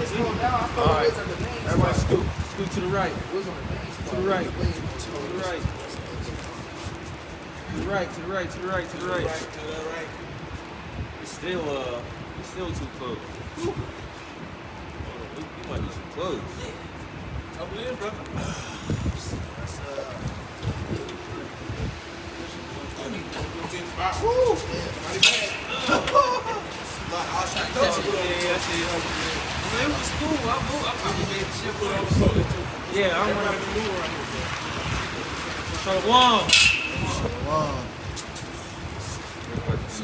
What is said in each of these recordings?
Alright. Everybody scoot. Scoot to the right. To the right. To the right. To the right, to the right, to the right, to the right. To the right. It's still too close. Whew. You might need some clothes. Up in, brother. Woo! It was cool. I probably made shit put on the soda too. Yeah, I'm Everybody gonna knew right here. Shalom. Wow. Just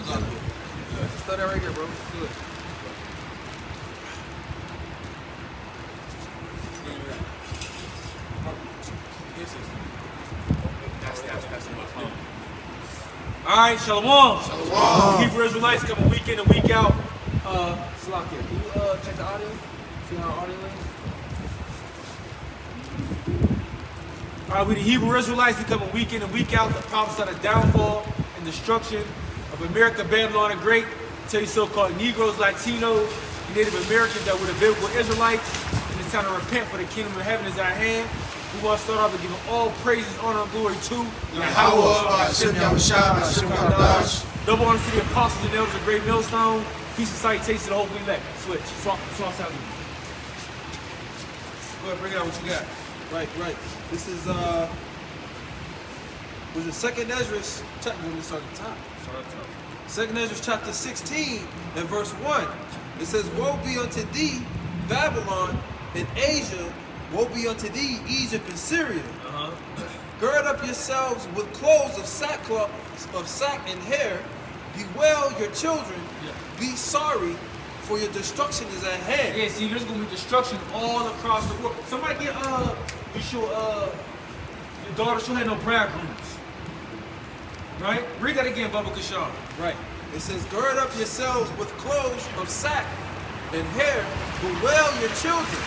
throw that right here, bro. Do it. All right, shalom. Shalom. Hebrew Israelites coming week in and week out. Slakia, can you check the audio? See how our audio is? All right, we the Hebrew Israelites who coming week in and week out to prophesy the downfall and destruction of America, Babylon the Great. Tell you so-called Negroes, Latinos, Native Americans that were the biblical Israelites. And it's time to repent, for the kingdom of heaven is at hand. We want to start off by giving all praises, honor, and glory to Yahweh, Hashem Yahushua, Hashem Kadash. double honor to the apostles and elders of Great Millstone. Peace and salutations to the hopefully elect. Switch. Swap out. Go ahead, bring it out what you got. Right. This is was it Second Ezra chapter? Let me start at the top. Second Ezra chapter 16 and verse 1. It says, "Woe be unto thee, Babylon and Asia. Woe be unto thee, Egypt and Syria. Gird up yourselves with clothes of sackcloth, of sack and hair. Bewail your children. Be sorry, for your destruction is at hand." Yeah, see, there's gonna be destruction all across the world. Somebody get you sure your daughter should have no bridegrooms. Right? Read that again, Bubba Kashar. Right. It says, "Gird up yourselves with clothes of sack and hair. Bewail your children.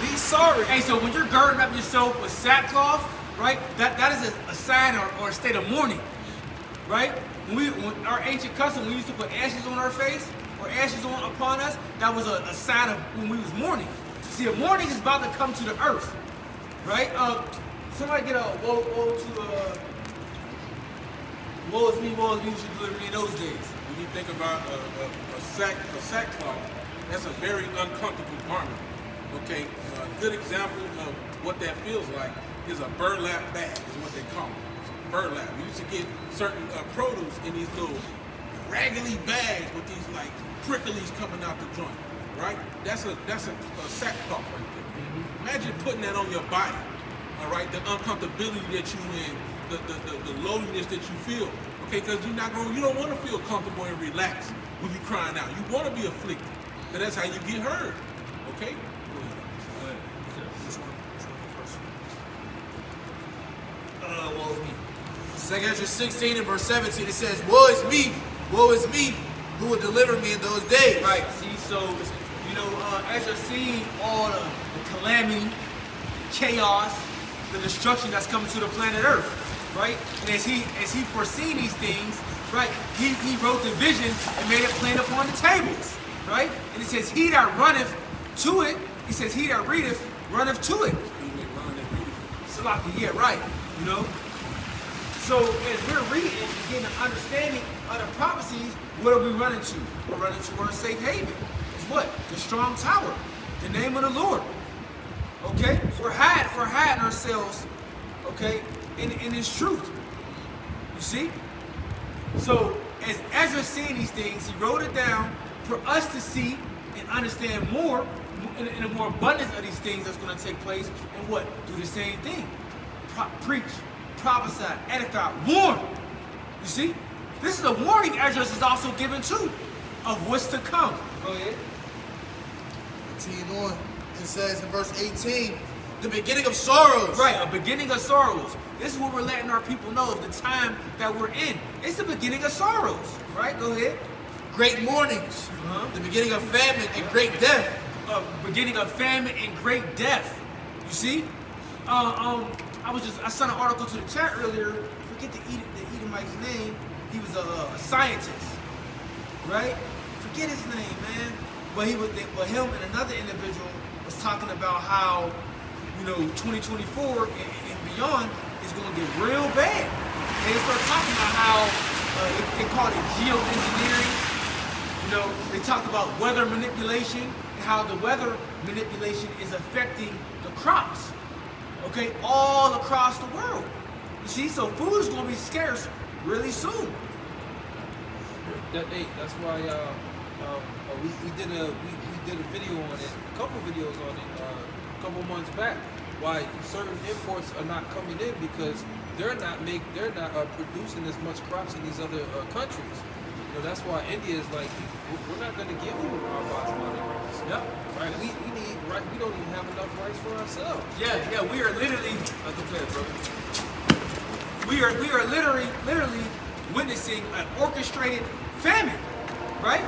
Be sorry." Hey, so when you're girding up yourself with sackcloth, right? That is a sign or a state of mourning, right? When our ancient custom, we used to put ashes on our face or ashes upon us. That was a sign of when we was mourning. See, a mourning is about to come to the earth, right? Somebody get a woe is me, who should deliver me in those days. When you think about a sackcloth, that's a very uncomfortable garment. Okay, a good example of what that feels like is a burlap bag, is what they call it. Burlap. We used to get certain produce in these little raggedy bags with these like pricklies coming out the joint, right? That's a sackcloth right there. Imagine putting that on your body, all right? The uncomfortability that you in, the loneliness that you feel, okay? Because you don't want to feel comfortable and relaxed when you're crying out. You want to be afflicted, because that's how you get heard, okay? Woe is me. Second Ezra 16 and verse 17, it says, woe is me, who will deliver me in those days. Right. See, so as you're seeing all the calamity, the chaos, the destruction that's coming to the planet Earth, right? And as he foreseen these things, right? He wrote the vision and made it plain upon the tables, right? And it says, "He that runneth to it," he says, "He that readeth runneth to it." Salaki, yeah, right. So as we're reading and getting an understanding of the prophecies, what are we running to? We're running to our safe haven. It's what? The strong tower. The name of the Lord. Okay? We're hiding ourselves, okay, in His truth. You see? So as Ezra's seeing these things, he wrote it down for us to see and understand more in a more abundance of these things that's going to take place, and what? Do the same thing. Preach, prophesy, edify, warn. You see? This is a warning Ezra is also given too of what's to come. Go ahead. Continue on. It says in verse 18, the beginning of sorrows. Right, a beginning of sorrows. This is what we're letting our people know of the time that we're in. It's the beginning of sorrows. Right? Go ahead. Great mournings. The beginning of famine and great death. Beginning of famine and great death. You see? I sent an article to the chat earlier. Forget the Edomite's name. He was a scientist, right? Forget his name, man. but him and another individual was talking about how, 2024 and beyond is going to get real bad. They start talking about how they call it geoengineering. They talk about weather manipulation and how the weather manipulation is affecting the crops. Okay, all across the world. You see, so food is going to be scarce really soon. That's why we did a video on it, a couple videos on it a couple months back. Why certain imports are not coming in because they're not producing as much crops in these other countries. That's why India is like, we're not going to give you our basmati rice. Yep. Right. We need rice. We don't even have enough rice for ourselves. Yeah. We are literally. We are literally witnessing an orchestrated famine, right?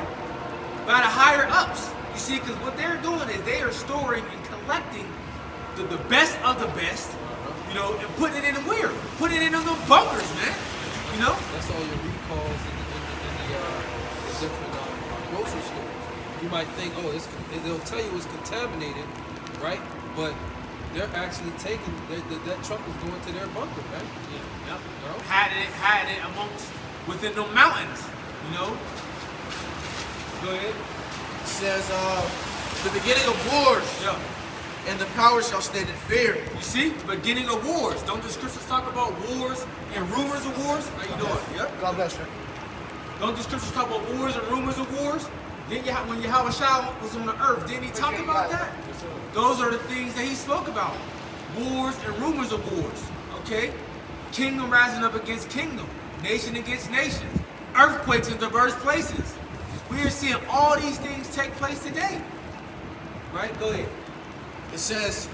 By the higher ups. You see, because what they're doing is they are storing and collecting the best of the best, and putting it in putting it in the bunkers, man. That's all your recalls in the different grocery stores. You might think, they'll tell you it's contaminated, right? But they're actually taking that truck is going to their bunker, man. Yeah. Had it within the mountains, Go ahead. It says, the beginning of wars, Yeah. and the power shall stand in fear. You see, beginning of wars. Don't the scriptures talk about wars and rumors of wars? How you doing? Yep. God bless her. Don't the scriptures talk about wars and rumors of wars? When Yahweh was on the earth, didn't he talk about that? Those are the things that he spoke about. Wars and rumors of wars. Okay? Kingdom rising up against kingdom. Nation against nation. Earthquakes in diverse places. We are seeing all these things take place today. Right? Go ahead. It says,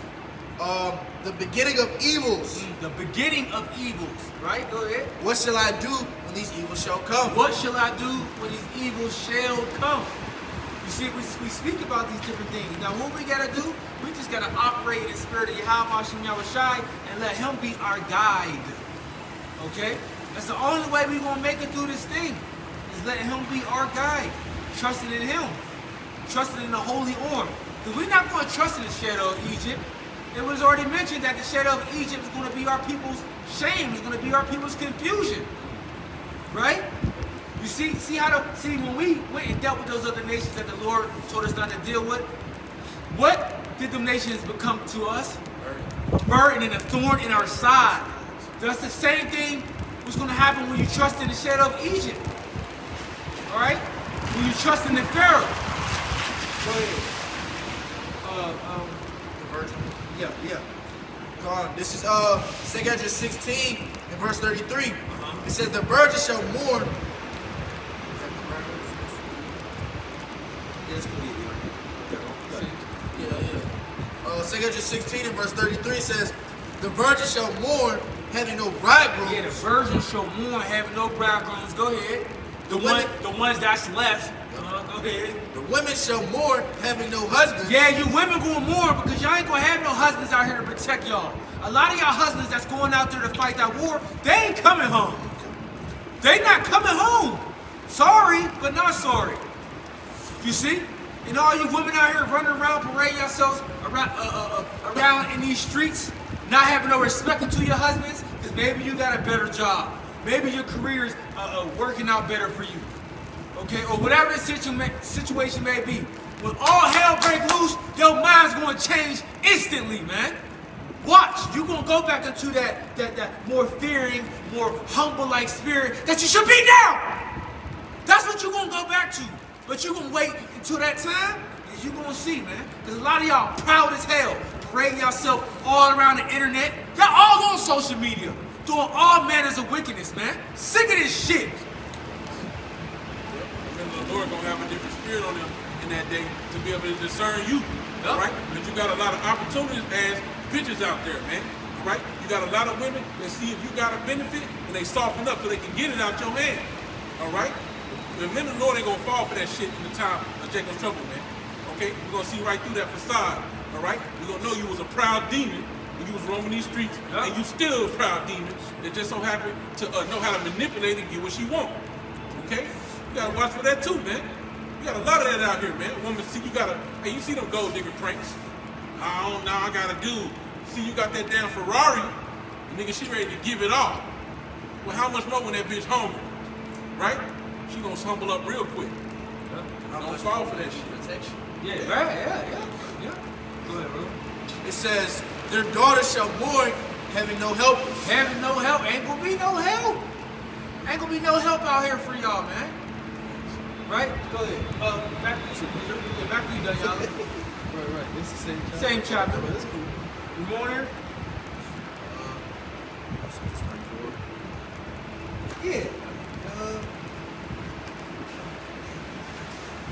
the beginning of evils. The beginning of evils. Right? Go ahead. What shall I do when these evils shall come? What shall I do when these evils shall come? You see, we speak about these different things. Now, what we got to do, we just got to operate in the spirit of Yahweh Hashem Yahushai and let him be our guide. Okay? That's the only way we're going to make it through this thing, is letting him be our guide. Trusting in him. Trusting in the Holy Orm. Because we're not going to trust in the shadow of Egypt. It was already mentioned that the shadow of Egypt is going to be our people's shame. It's going to be our people's confusion. Right? You see when we went and dealt with those other nations that the Lord told us not to deal with, what did them nations become to us? A burden and a thorn in our side. That's the same thing what's going to happen when you trust in the shadow of Egypt. All right? When you trust in the Pharaoh. Go ahead. The virgin. Yeah. This is 2 Ezra 16 and verse 33. It says, the virgin shall mourn. Yeah. 2 Ezra 16 and verse 33 says, the virgin shall mourn, having no bridegroom. Yeah, the virgin shall mourn, having no bridegrooms. Go ahead. The ones that's left. Go ahead. The women shall mourn, having no husband. Yeah, you women gonna mourn because y'all ain't gonna have no husbands out here to protect y'all. A lot of y'all husbands that's going out there to fight that war, they ain't coming home. They not coming home. Sorry, but not sorry. You see? And all you women out here running around, parading yourselves around in these streets, not having no respect to your husbands, because maybe you got a better job. Maybe your career is working out better for you. Okay? Or whatever the situation may be. When all hell break loose, your mind's going to change instantly, man. Watch. You're going to go back into that more fearing, more humble-like spirit that you should be now. That's what you're going to go back to. But you're going to wait until that time, and you're going to see, man. Because a lot of y'all proud as hell, parading yourself all around the internet. Y'all all on social media, doing all manners of wickedness, man. Sick of this shit. Remember, the Lord going to have a different spirit on them in that day to be able to discern you, all right? Because you got a lot of opportunities as bitches out there, man, all right? You got a lot of women that see if you got a benefit, and they soften up so they can get it out your hand, all right? Remember, the Lord ain't gonna fall for that shit in the time of Jacob's trouble, man. Okay? We're gonna see right through that facade, all right? We're gonna know you was a proud demon when you was roaming these streets, and you still a proud demon that just so happened to know how to manipulate and get what she want. Okay? You gotta watch for that too, man. We got a lot of that out here, man. Woman, see hey, you see them gold digger pranks? Now I got a dude. See, you got that damn Ferrari, and nigga, she ready to give it all. Well, how much more when that bitch hungry, right? She gonna humble up real quick. Don't fall for that shit. Protection. Yeah, right, yeah. Go ahead, bro. It says, their daughters shall mourn, having no helpers. Having no help, ain't gonna be no help. Ain't gonna be no help out here for y'all, man. Right? Go ahead. Back to you, Daniel. Right. It's the same chapter. Same chapter. That's cool. You going there? Yeah.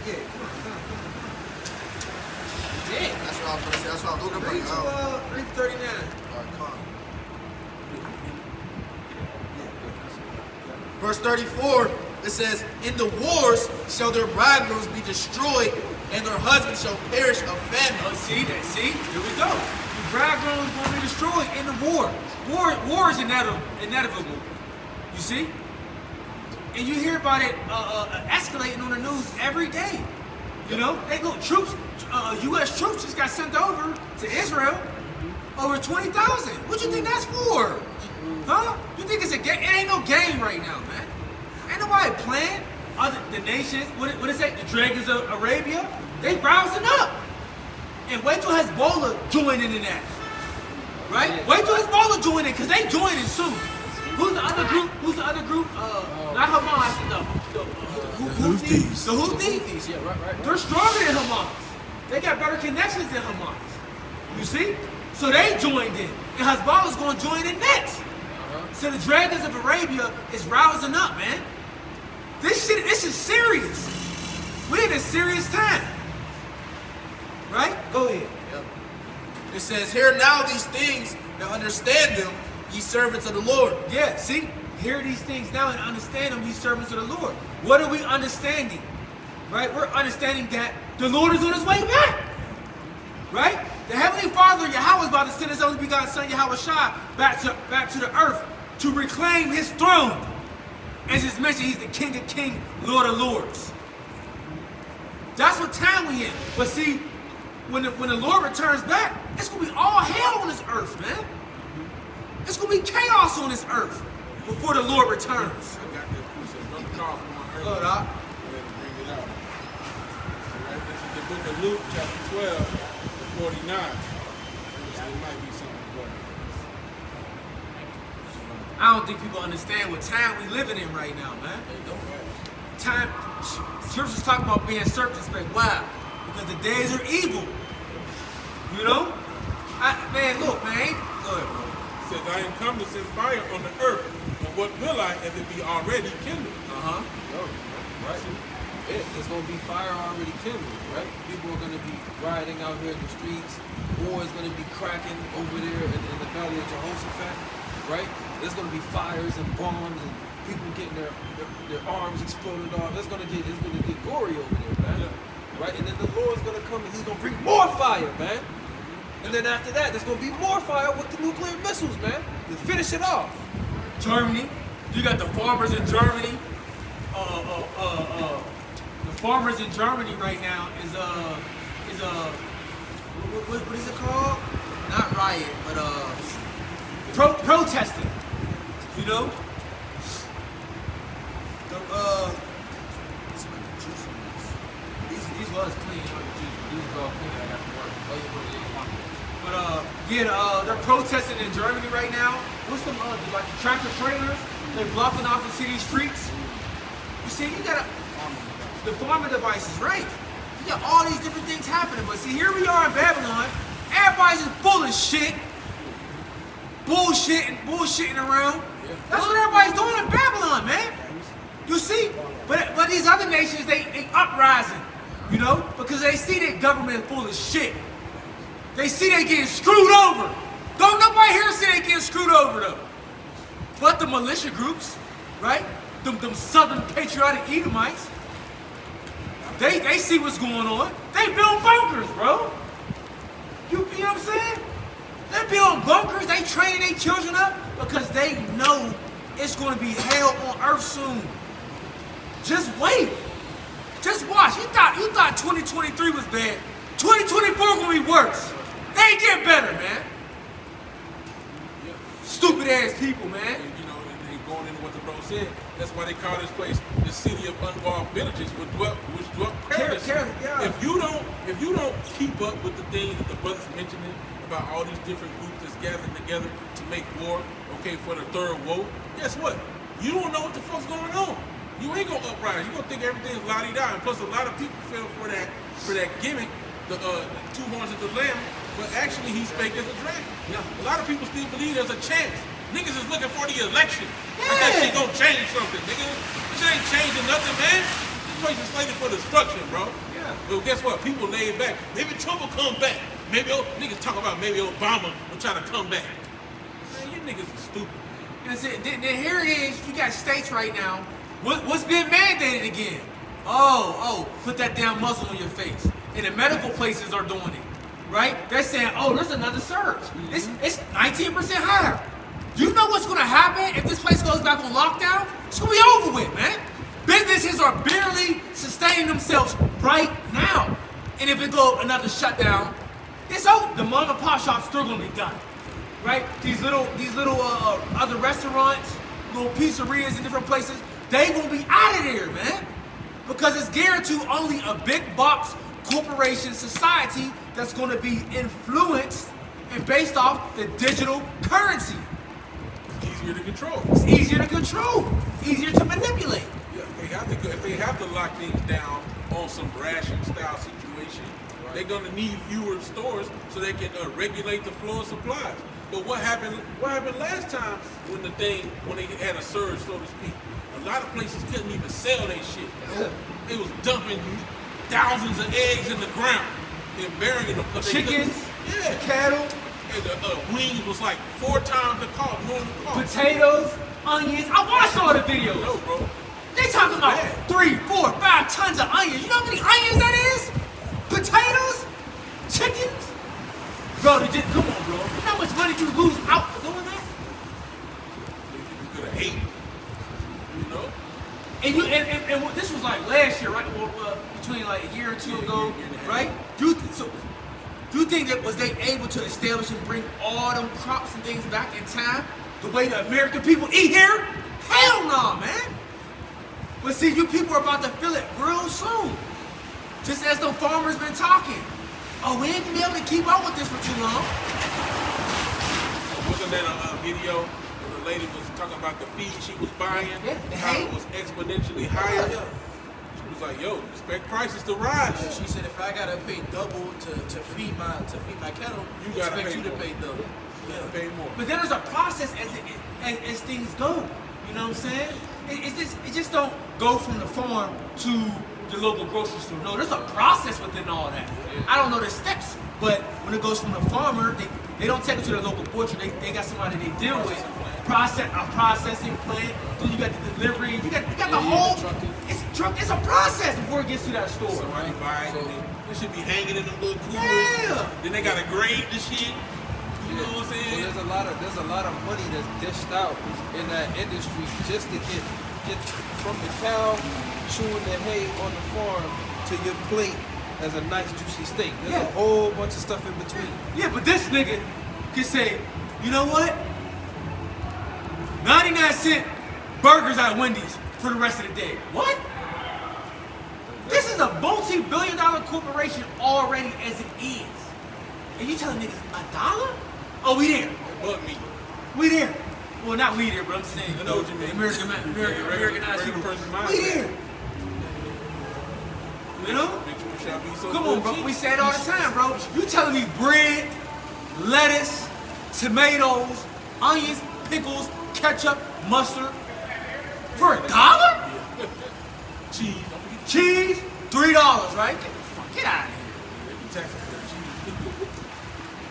Yeah. Come on. Yeah, that's what I was gonna say. That's what I was looking for. Read 39. All right, come on. Verse 34, it says, in the wars shall their bridegrooms be destroyed, and their husbands shall perish of famine. Oh, see? Here we go. The bridegroom is going to be destroyed in the war. War is inevitable. You see? And you hear about it escalating on the news every day. You know? They go, U.S. troops just got sent over to Israel. Over 20,000. What you think that's for? Huh? You think it's a game? It ain't no game right now, man. Ain't nobody playing. The nations, what is it? The dragons of Arabia, they rousing up. And wait till Hezbollah join in that. Right? Yeah. Wait till Hezbollah join in, because they joining soon. Who's the other group? Not Hamas, the Houthis. The Houthis. Yeah, right. They're stronger than Hamas. They got better connections than Hamas. You see? So they joined in. And Hezbollah's going to join in next. So the dragons of Arabia is rousing up, man. This is serious. We're in a serious time. Right? Go ahead. Yep. It says, hear now these things and understand them, ye servants of the Lord. Yeah, see? Hear these things now and understand them, ye servants of the Lord. What are we understanding? Right? We're understanding that the Lord is on his way back. Right? The Heavenly Father, Yahweh, is about to send his only begotten Son, Yahweh Shai, back to the earth to reclaim his throne. As it's mentioned, he's the King of Kings, Lord of Lords. That's what time we in. But see, when the Lord returns back, it's going to be all hell on this earth, man. It's going to be chaos on this earth before the Lord returns. I got that piece of Brother Carl from my Go, earlier. Doc. Go ahead and bring it out. All right, this is the book of Luke, chapter 12, to 49. It might be something better. I don't think people understand what time we living in right now, man. Time, scriptures talk about being circumspect. Why? Because the days are evil. You know? Man, look, man. Go ahead, bro. It says, I am come to send fire on the earth, and what will I if it be already kindled? Right. Yeah, there's gonna be fire already kindled, right? People are gonna be rioting out here in the streets. War is gonna be cracking over there in the valley of Jehoshaphat, right? There's gonna be fires and bombs and people getting their arms exploded off. It's gonna get gory over there, man. Right? And then the Lord's gonna come and he's gonna bring more fire, man. And then after that, there's gonna be more fire with the nuclear missiles, man, to finish it off. Germany. You got the farmers in Germany. The farmers in Germany right now is what is it called? Not riot, but protesting. You know? These was clean. These was all clean. I got to work. But they're protesting in Germany right now. What's the like the tractor trailers? They're blocking off the city streets. You see, you got the farming devices, right? You got all these different things happening. But see, here we are in Babylon. Everybody's just full of shit, bullshitting around. That's what everybody's doing in Babylon, man. You see, but these other nations, they uprising, you know, because they see their government full of shit. They see they getting screwed over. Don't nobody here see they getting screwed over though. But the militia groups, right? Them southern patriotic Edomites, they see what's going on. They build bunkers, bro. You know what I'm saying? They build bunkers, they training their children up because they know it's going to be hell on earth soon. Just wait Just watch. You thought 2023 was bad. 2024 gonna be worse. They ain't get better, man. Stupid ass people, man. And, and going into what the bro said, that's why they call this place the city of unwalled villages, which dwelt carelessly. Yeah. If you don't keep up with the things that the brothers mentioning about all these different groups that's gathering together to make war, okay, for the third woe, guess what? You don't know what the fuck's going on. You ain't gonna uprise. You gonna think everything's la-di-da. And plus, a lot of people fell for that gimmick, the two horns of the lamb. But actually, he spake as a dragon. Yeah. A lot of people still believe there's a chance. Niggas is looking for the election. Like that Yeah. shit gonna change something, nigga. This ain't changing nothing, man. This place is slated for destruction, bro. Yeah. But guess what? People laid back. Maybe Trump will come back. Maybe niggas talk about maybe Obama will try to come back. Man, you niggas are stupid. And then here it is. You got states right now. What's being mandated again? Oh, put that damn muzzle on your face. And the medical places are doing it. Right? They're saying, oh, there's another surge. It's 19% higher. You know what's going to happen if this place goes back on lockdown? It's going to be over with, man. Businesses are barely sustaining themselves right now. And if it go another shutdown, it's over. The mom and pop shop's still going to be done. Right? These little other restaurants, little pizzerias in different places, they going to be out of there, man. Because it's guaranteed only a big box corporation society that's going to be influenced and based off the digital currency. Easier to control. It's easier to control, easier to manipulate. Yeah, if they have to lock things down on some ration style situation, they're gonna need fewer stores so they can regulate the flow of supplies. But what happened last time when they had a surge, so to speak? A lot of places couldn't even sell their shit. They was dumping thousands of eggs in the ground and burying them. Chickens, Yeah. cattle, And the wings was like 4 times the cost, normal cost. potatoes, onions. I watched all the videos. No, bro. They talking about 3, 4, 5 tons of onions. You know how many onions that is? Potatoes? Chickens? Bro, come on, bro. You know how much money you lose out for doing that? You could have ate. You know? And this was like last year, right? Between like a year or two ago, year and a half. right? Do you think that was they able to establish and bring all them crops and things back in time the way the American people eat here? Hell no, man. But see, you people are about to feel it real soon. Just as the farmers been talking. Oh, we ain't gonna be able to keep up with this for too long. Wasn't that a video where the lady was talking about the feed she was buying? Yeah, the how hay. it was exponentially higher. Yeah. She was like, yo, expect prices to rise. She said, if I gotta pay double to feed my cattle, You you gotta expect pay you to more. pay double. You gotta pay more. But then there's a process as things go. You know what I'm saying? It just don't go from the farm to the local grocery store. No, there's a process within all that. I don't know the steps, but when it goes from the farmer, they don't take it to the local butcher. They got somebody they deal with. A processing plant. Then you got the delivery. You got the whole. It's a process before it gets to that store. Somebody buy it, and they should be hanging in them little coolers. Yeah. Then they gotta grade the shit. You know what I'm So saying? there's a lot of money that's dished out in that industry just to get from the cow chewing the hay on the farm to your plate as a nice juicy steak. There's Yeah. a whole bunch of stuff in between. Yeah, but this nigga can say, you know what? 99-cent burgers at Wendy's for the rest of the day. What? This is a multi-billion-dollar corporation already as it is. And you telling niggas $1? Oh, we there. But me. We there. Well, not we there, but I'm saying, I know what you mean. American Americanized regular people. person We mindset. there. You know? Victory shall be so Come good on, bro. cheap. We say it all the time, bro. You telling me bread, lettuce, tomatoes, onions, pickles, ketchup, mustard for $1? Cheese. Don't forget Cheese, $3, right? Get out of here. the taxes for cheese.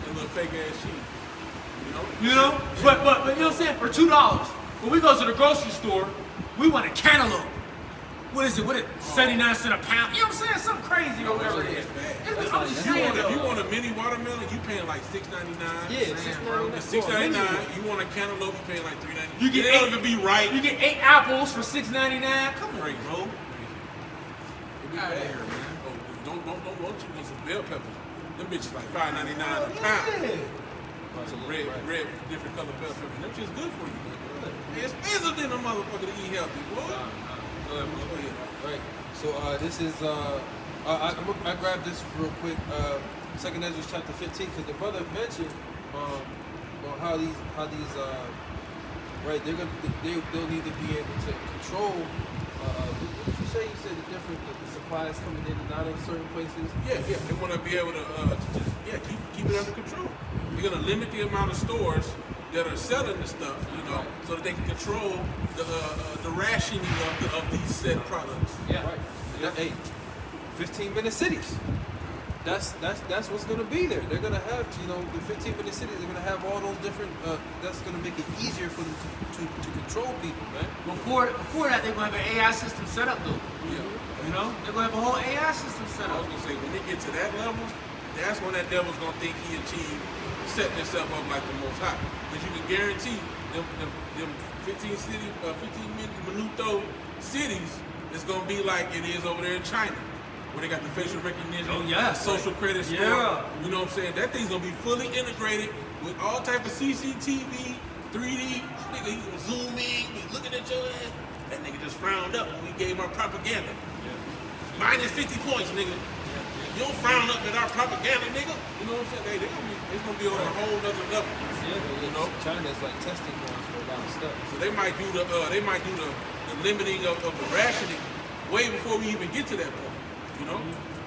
That little fake ass cheese. You know? But you know what I'm saying? For $2. When we go to the grocery store, we want a cantaloupe. What is it? 79 cents a pound? You know what I'm saying? Something crazy or whatever it is. I'm just saying, If you though. want a mini watermelon, you paying like $6.99. Yeah, It's $6.99. You want a cantaloupe, you paying like $3.99. You get it don't even be right. You get 8 apples for $6.99. Come on, Crazy. bro. Get me out of here, man. Oh, don't you need some bell peppers? Them bitches like $5.99 a pound. Some red, different color bell peppers. Them shit's good for you, man. It's expensive than a motherfucker to eat healthy, boy. Go ahead. Right. So this is I grabbed this real quick. Second Ezra chapter 15, because the brother mentioned how these right they'll need to be able to control. What did you say? You said the supplies coming in and out of certain places. Yeah. They want to be able to just keep it under control. You're gonna limit the amount of stores that are selling the stuff, so that they can control the rationing of these said products. Yeah. Right. Hey, 15-minute cities. That's what's gonna be there. They're gonna have, the 15-minute cities. They're gonna have all those different. That's gonna make it easier for them to control people, man. Before that, they're gonna have an AI system set up, though. Yeah. They're gonna have a whole AI system set I up. was gonna say when they get to that level, that's when that devil's gonna think he achieved setting himself up like the Most High. Because you can guarantee them 15-minute minuto cities is gonna be like it is over there in China, where they got the facial recognition, social credit score. Yeah. You know what I'm saying? That thing's gonna be fully integrated with all type of CCTV, 3D. Nigga, he gonna zoom in, be looking at your ass. That nigga just frowned up when we gave our propaganda. Minus 50 points, nigga. You don't frown up at our propaganda, nigga. You know what I'm saying? It's gonna be on a whole nother level. China's like testing grounds for a lot of stuff. So they might do the limiting of the rationing way before we even get to that point.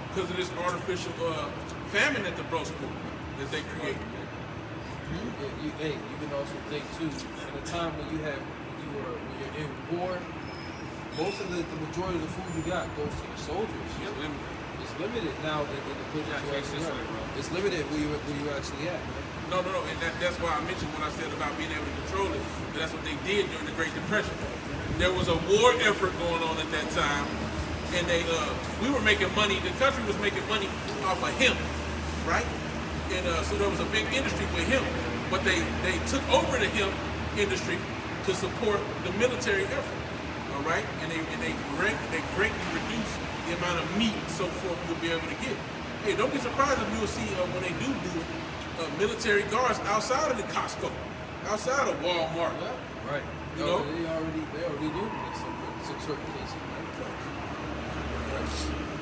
Because of this artificial famine that the bros put that they create. You can also think too. At a time when you're in war, most of the majority of the food you got goes to your soldiers. It's limited now in the places you actually are. It's limited where you actually at, man. No, and that's why I mentioned when I said about being able to control it. That's what they did during the Great Depression. There was a war effort going on at that time, and we were making money. The country was making money off of hemp, right? And so there was a big industry with hemp, but they took over the hemp industry to support the military effort, all right? And they greatly reduced the amount of meat and so forth you'll be able to get. Hey, don't be surprised if you'll see when they do military guards outside of the Costco, outside of Walmart. Yeah. Right. They already do in some certain cases. Right?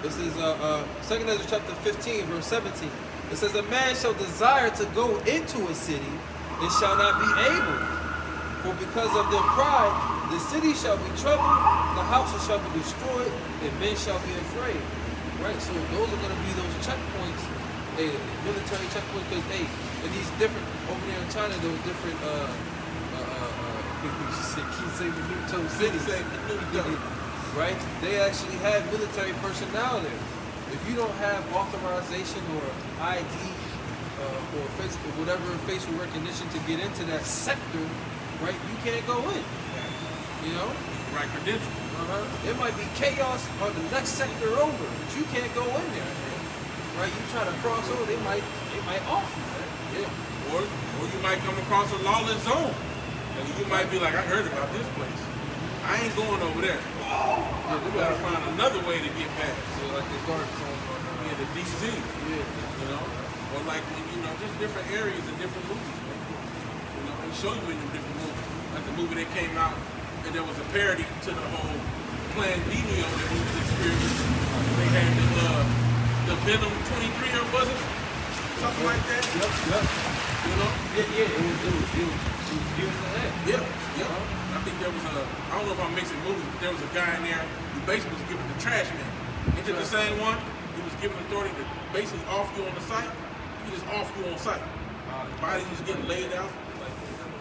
This is 2 Ezra chapter 15, verse 17. It says, "A man shall desire to go into a city and shall not be able. For because of their pride, the city shall be troubled, the houses shall be destroyed, and men shall be afraid." Right? So those are going to be those checkpoints, military checkpoints, because, in these different, over there in China, those different, keep saying the Minuto cities, right? They actually have military personnel there. If you don't have authorization or ID or facial recognition to get into that sector, right, you can't go in. Right credentials. It might be chaos on the next sector over, but you can't go in there. Right? You try to cross over, they might off you, man. Yeah. Or you might come across a lawless zone. And you might be like, I heard about this place. I ain't going over there. We gotta find another way to get past. So like the dark zone. Yeah, the DC. Yeah. Or like when just different areas in different movies, man. They show you in the different movies. Like the movie that came out, and there was a parody to the whole Plan B deal that we was experiencing. They had the Venom 23 or was it? Something like that. Yep. Yeah. It was years ahead. Yeah. I think there was I don't know if I'm mixing movies, but there was a guy in there who basically was giving the trash man. Ain't it the same one? He was given authority to basically off you on the site. He just off you on site. Bodies was getting laid out.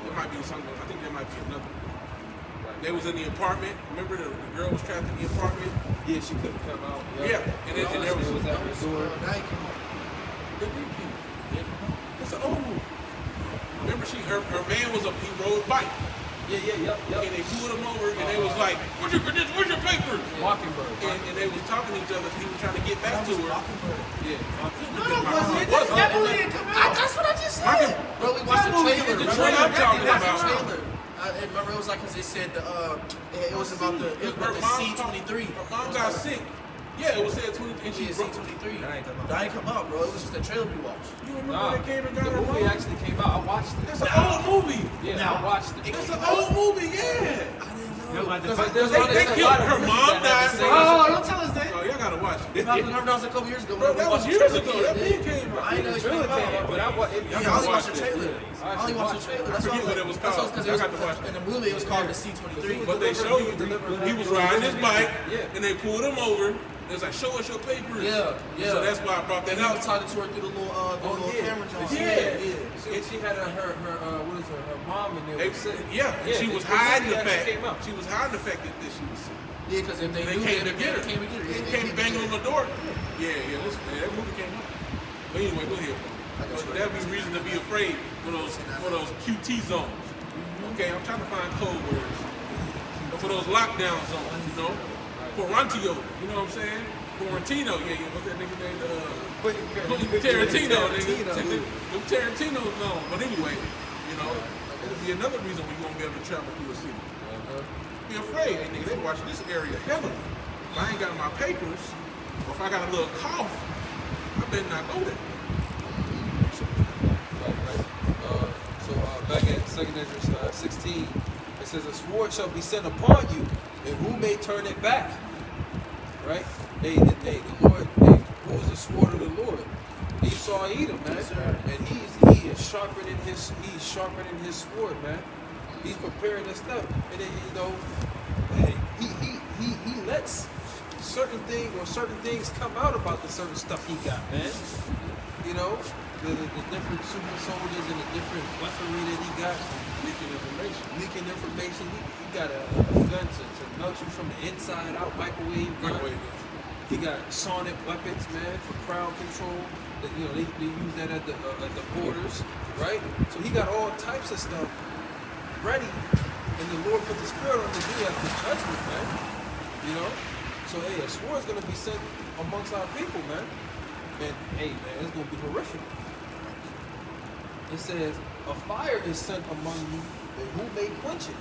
There might be something. I think there might be another. They was in the apartment. Remember the girl was trapped in the apartment? Yeah, she couldn't come out. Yeah. And there was that resort. It's an old movie. Remember her man was he rode a bike. Yeah. And they pulled him over and they was like, where's your credentials? Where's your papers? Mockingbird. And they was talking to each other. He was trying to get back to her. Yeah. That movie didn't come out. That's what I just said. Bro, we watched the trailer. The trailer I'm talking That's about. the trailer. I remember it was like, because they said it was about the C-23. Her mom got sick Yeah, it was said 20, and she Yeah, broke. C-23. That ain't come out. That ain't come out, bro. It was just a trailer we watched. You remember Nah, when they came and got the her movie mom? actually came out. I watched it. That's an old movie. Yeah, Nah. I watched it. That's an old movie, yeah. But there's They a lot killed of her movies mom that have died. the same- Oh, don't tell us that. Oh, y'all gotta watch it. Malcolm Remember that was a couple years ago. Bro, that was years ago. That movie came out. I ain't know The it trailer came out. came out, but I Yeah, I only watched the trailer. I only watched the trailer. I forget what it was called. Because I got to watch it. in the movie it was called the C-23. But they showed you, he was riding his bike, Yeah. and they pulled him over. It was like, show us your papers. Yeah, yeah. So that's why I brought that And he was out. talking to her through the little camera joint. And she had her what is her mom in there They, was sick. yeah, and she was the hiding movie the actually fact. came out. She was hiding the fact that she was sick. Yeah, because if they They knew came that, to get her. they came to get her. They came banging on the door. Yeah, that movie came out. But anyway, go ahead. But that'd be reason to be afraid for those QT zones. Okay, I'm trying to find code words. For those lockdown zones, you know? Quarantino, you know what I'm saying? Quarantino, yeah, what's that nigga named? Quentin Tarantino, nigga. Them Tarantino zone. But anyway, you know, it'll be another reason we won't be able to travel through a city. Be afraid, hey, nigga, they watch this area heavily. If I ain't got my papers, or if I got a little cough, I better not go there. Back at 2nd Ezra 16, it says, a sword shall be sent upon you, and who may turn it back? Right? Hey, the Lord, who is the sword of the Lord? Esau Edom, man. And he is sharpening his sword, man. He's preparing his stuff. And then, you know, he lets certain things come out about the certain stuff he got, man. You know, the different super soldiers and the different weaponry that he got. Leaking information. He got a gun to melt you from the inside out, microwave gun. He got sonic weapons, man, for crowd control. That, you know, they use that at the borders, right? So he got all types of stuff ready, and the Lord put the Spirit on to do that for judgment, man. You know? So, hey, a sword's going to be sent amongst our people, man. And, hey, man, it's going to be horrific. It says, a fire is sent among you, and who may quench it?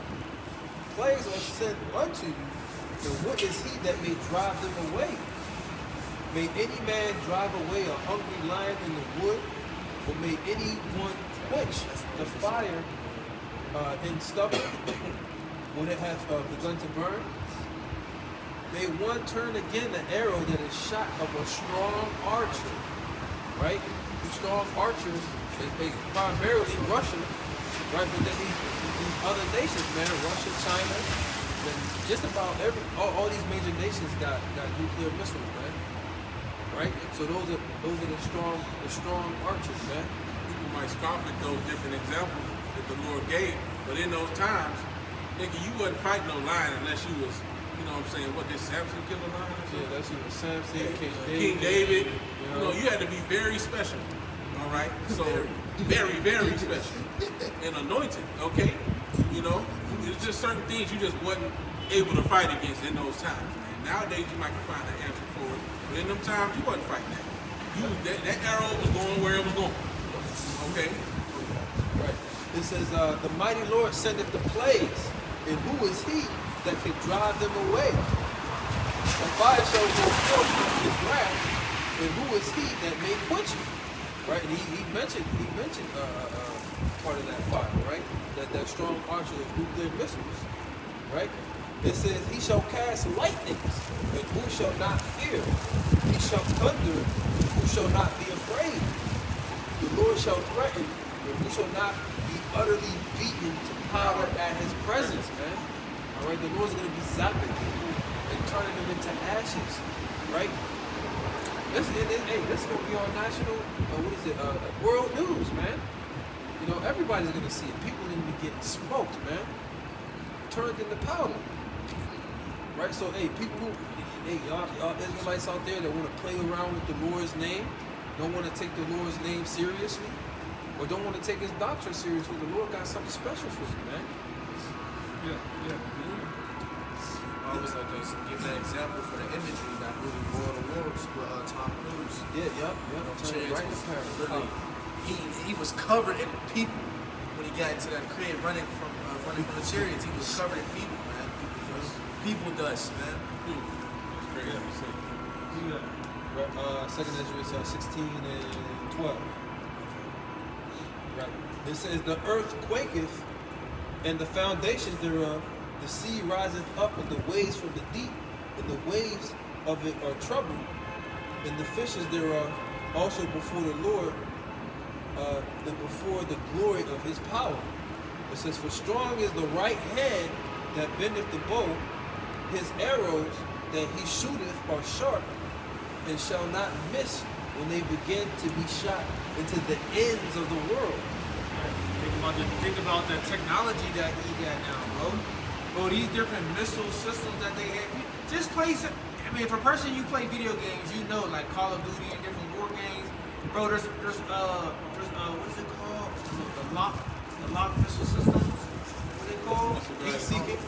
Plagues are sent unto you, and what is he that may drive them away? May any man drive away a hungry lion in the wood, or may anyone quench the fire in stubble when it has begun to burn? May one turn again the arrow that is shot of a strong archer, right? The strong archers, they primarily Russia, right? But then these other nations, man, Russia, China, and just about all these major nations got nuclear missiles, man. Right? So those are the strong archers, man. People might scoff at those different examples that the Lord gave, but in those times, nigga, you wasn't fighting no lion unless you was, you know what I'm saying, what, did Samson kill a lion? Yeah, that's even Samson, King David. You know, you had to be very special. All right? So, very, very special. And anointed, okay? You know, it's just certain things you just wasn't able to fight against in those times. And nowadays, you might find an answer for it. But in them times, you wasn't fighting that. That arrow was going where it was going. Okay? Right. It says, the mighty Lord sendeth the plagues, and who is he that can drive them away? The fire shall go forth from his wrath, and who is he that may quench it? Right? And he mentioned part of that fire, right? That strong archer of nuclear missiles, right? It says, he shall cast lightnings, and who shall not fear? He shall thunder, who shall not be afraid? The Lord shall threaten, and who shall not be utterly beaten to powder at his presence, man. All right, the Lord's going to be zapping people and turning them into ashes, right? This is going to be on national, world news, man. You know, everybody's going to see it. People are going to be getting smoked, man. Turned into powder. Right? So, y'all Israelites out there that want to play around with the Lord's name, don't want to take the Lord's name seriously, or don't want to take his doctrine seriously, the Lord got something special for you, man. Yeah. I always like to give that example for the imagery that movie World of Wars with Tom Cruise. Yeah. Chance Right was in literally, he was covered in people when he got into that crib running from the chariots. He was covered in people, man. People dust, man. It's crazy. Second Ezra 16 and 12. Right. It says, the earth quaketh, and the foundations thereof, the sea riseth up, and the waves from the deep, and the waves of it are troubled, and the fishes thereof also before the Lord, and before the glory of his power. It says, for strong is the right hand that bendeth the bow, his arrows that he shooteth are sharp, and shall not miss when they begin to be shot into the ends of the world. Think about the technology that he got now, bro. Bro, these different missile systems that they have. Just play some. I mean, for a person you play video games, you know, like Call of Duty and different war games. Bro, there's what is it called? The lock missile systems. What are they called? Heat seeking.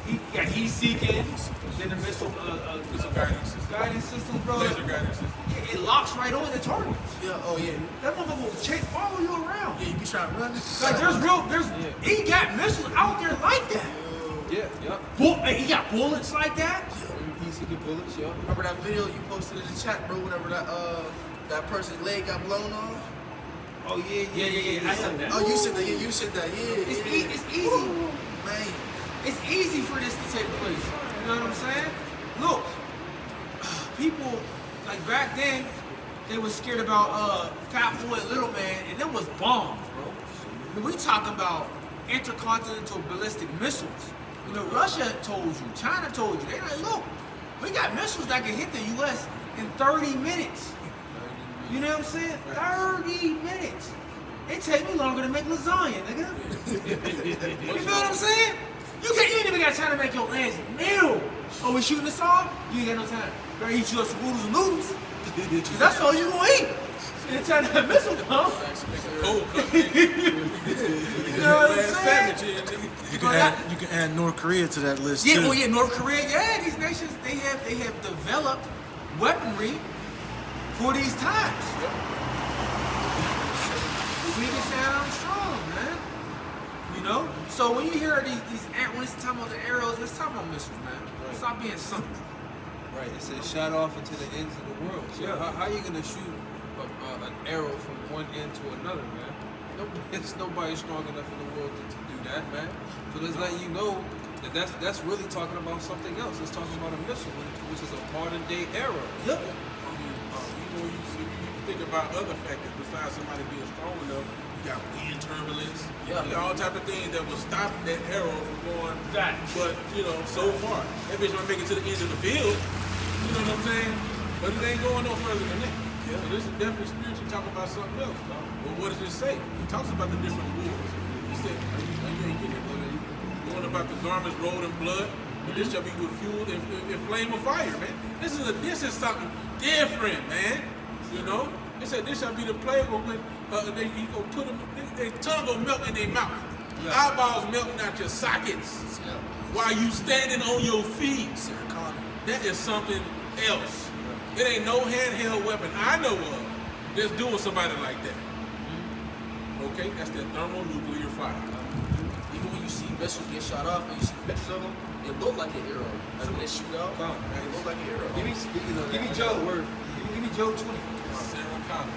Heat seeking. Then the missile guidance system, bro. Laser guidance system. It locks right on the targets. Yeah, oh yeah. That motherfucker will follow you around. Yeah, you be trying to run this. Like he got missiles out there like that. Yeah, yep. He got bullets like that. Heat seeking bullets, yep. Remember that video you posted in the chat, bro? Whenever that person's leg got blown off. Oh yeah. I said that. Oh, you said that. Yeah, you said that. Yeah. It's easy. Man. It's easy for this to take place. You know what I'm saying? Look, people like back then, they was scared about Fat Boy and Little Man, and them was bombs, bro. I mean, we talking about intercontinental ballistic missiles. You know, Russia told you, China told you. They like, look, we got missiles that can hit the U.S. in 30 minutes. You know what I'm saying? 30 minutes. It take me longer to make lasagna, nigga. You know what I'm saying? You ain't even got time to make your last meal. Oh, we shooting this off? You ain't got no time. Better eat you up some noodles and noodles. Cause that's all you gonna eat. Anytime that missile comes. Cold cooking. You know what I'm saying? You can add North Korea to that list Yeah, too. well, yeah, North Korea, yeah, these nations, they have developed weaponry for these times. We can sound strong, man. You know? So when you hear when it's talking about the arrows, it's talking about missiles, man. Stop being something. Right, it says shot off into the ends of the world. So Yeah. how you gonna shoot an arrow from one end to another, man? Nobody strong enough in the world to do that, man. So that's letting you know that that's really talking about something else. It's talking about a missile, which is a modern day arrow. Yep. You think about other factors besides somebody being strong enough. You got wind turbulence. Yeah. You got all type of things that will stop that arrow from going. Facts. But so far, that bitch might make it to the end of the field. You know what I'm saying? But it ain't going no further than that. Yeah. So this is definitely spiritually talking about something else. But what does it say? It talks about the different wars. He said, you ain't getting it, brother. Going about the garments rolled in blood. But this shall be with fuel and flame of fire, man. This is something different, man. You know? It said this shall be the plague when he gonna put them, their tongue gonna melt in their mouth. Eyeballs melting out your sockets while you standing on your feet. That is something else. It ain't no handheld weapon I know of that's doing somebody like that. Okay, that's that thermonuclear fire. Even when you see missiles get shot off and you see pictures of them, it look like an arrow. Like when they shoot out, it look like an arrow. Give me Joe. Give me Joe 20. Sarah Connor.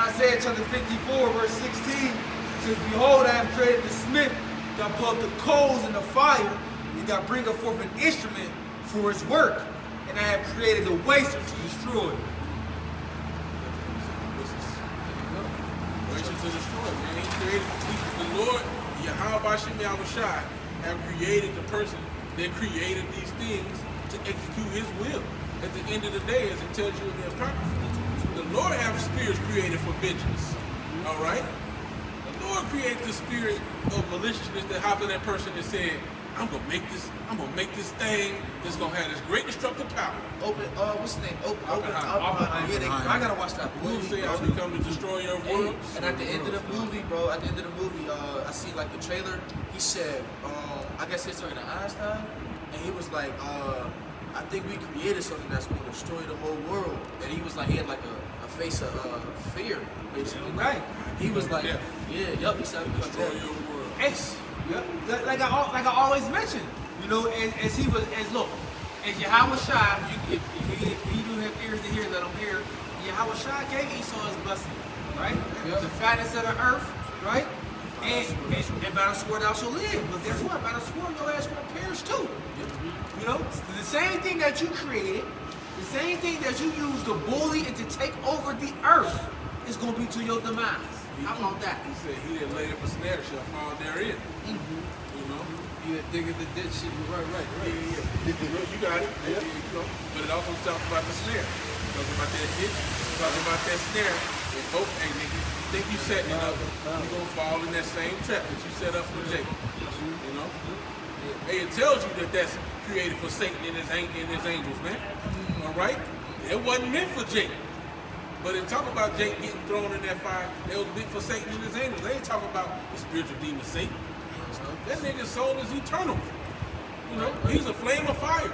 Isaiah chapter 54, verse 16 says, behold, I have created the smith that put the coals in the fire, and that bringeth forth an instrument for his work, and I have created a waster to destroy. Waster to destroy, man. He created the Lord, Yahweh Shem Yahushai, have created the person that created these things to execute his will. At the end of the day, as it tells you in the Apocrypha, the Lord have spirits created for vengeance. All right? The Lord created the spirit of maliciousness that hopped in that person and said, I'm gonna make this thing that's gonna have this great destructive power. What's the name? Oppenheimer. Yeah, I gotta watch that Who movie. say bro. I'll become the destroyer of worlds? And at the end of the movie, bro, I see like the trailer. He said, I guess he's talking to Einstein, and he was like, I think we created something that's going to destroy the whole world. And he was like, he had like a face of fear, basically. Right. He was like, Yeah. he said, Destroyer of worlds. Like I always mention, you know, look, And Yahweh Shai, if you do have ears to hear, let them hear. Yahweh Shai gave Esau his blessing, right? Yep. The fatness of the earth, right? And by the sword thou shalt live. But guess what? By the sword your ass gonna perish too. You know, the same thing that you created, the same thing that you used to bully and to take over the earth is gonna be to your demise. How about that? He said, he that layeth a snare shall fall therein. You know? You that dig in the ditch shit. Right. You got it. Yeah. You know. But it also talks about the snare. It talks about that ditch. It talks about that snare. And both, hey, nigga, you think you setting it up, you're going to fall in that same trap that you set up for Jacob. You know? Hey, it tells you that that's created for Satan and his angels, man. All right? It wasn't meant for Jacob. But it talk about Jake getting thrown in that fire, that was meant for Satan and his angels. They ain't talking about the spiritual demon Satan. That nigga's soul is eternal. You know, he's a flame of fire.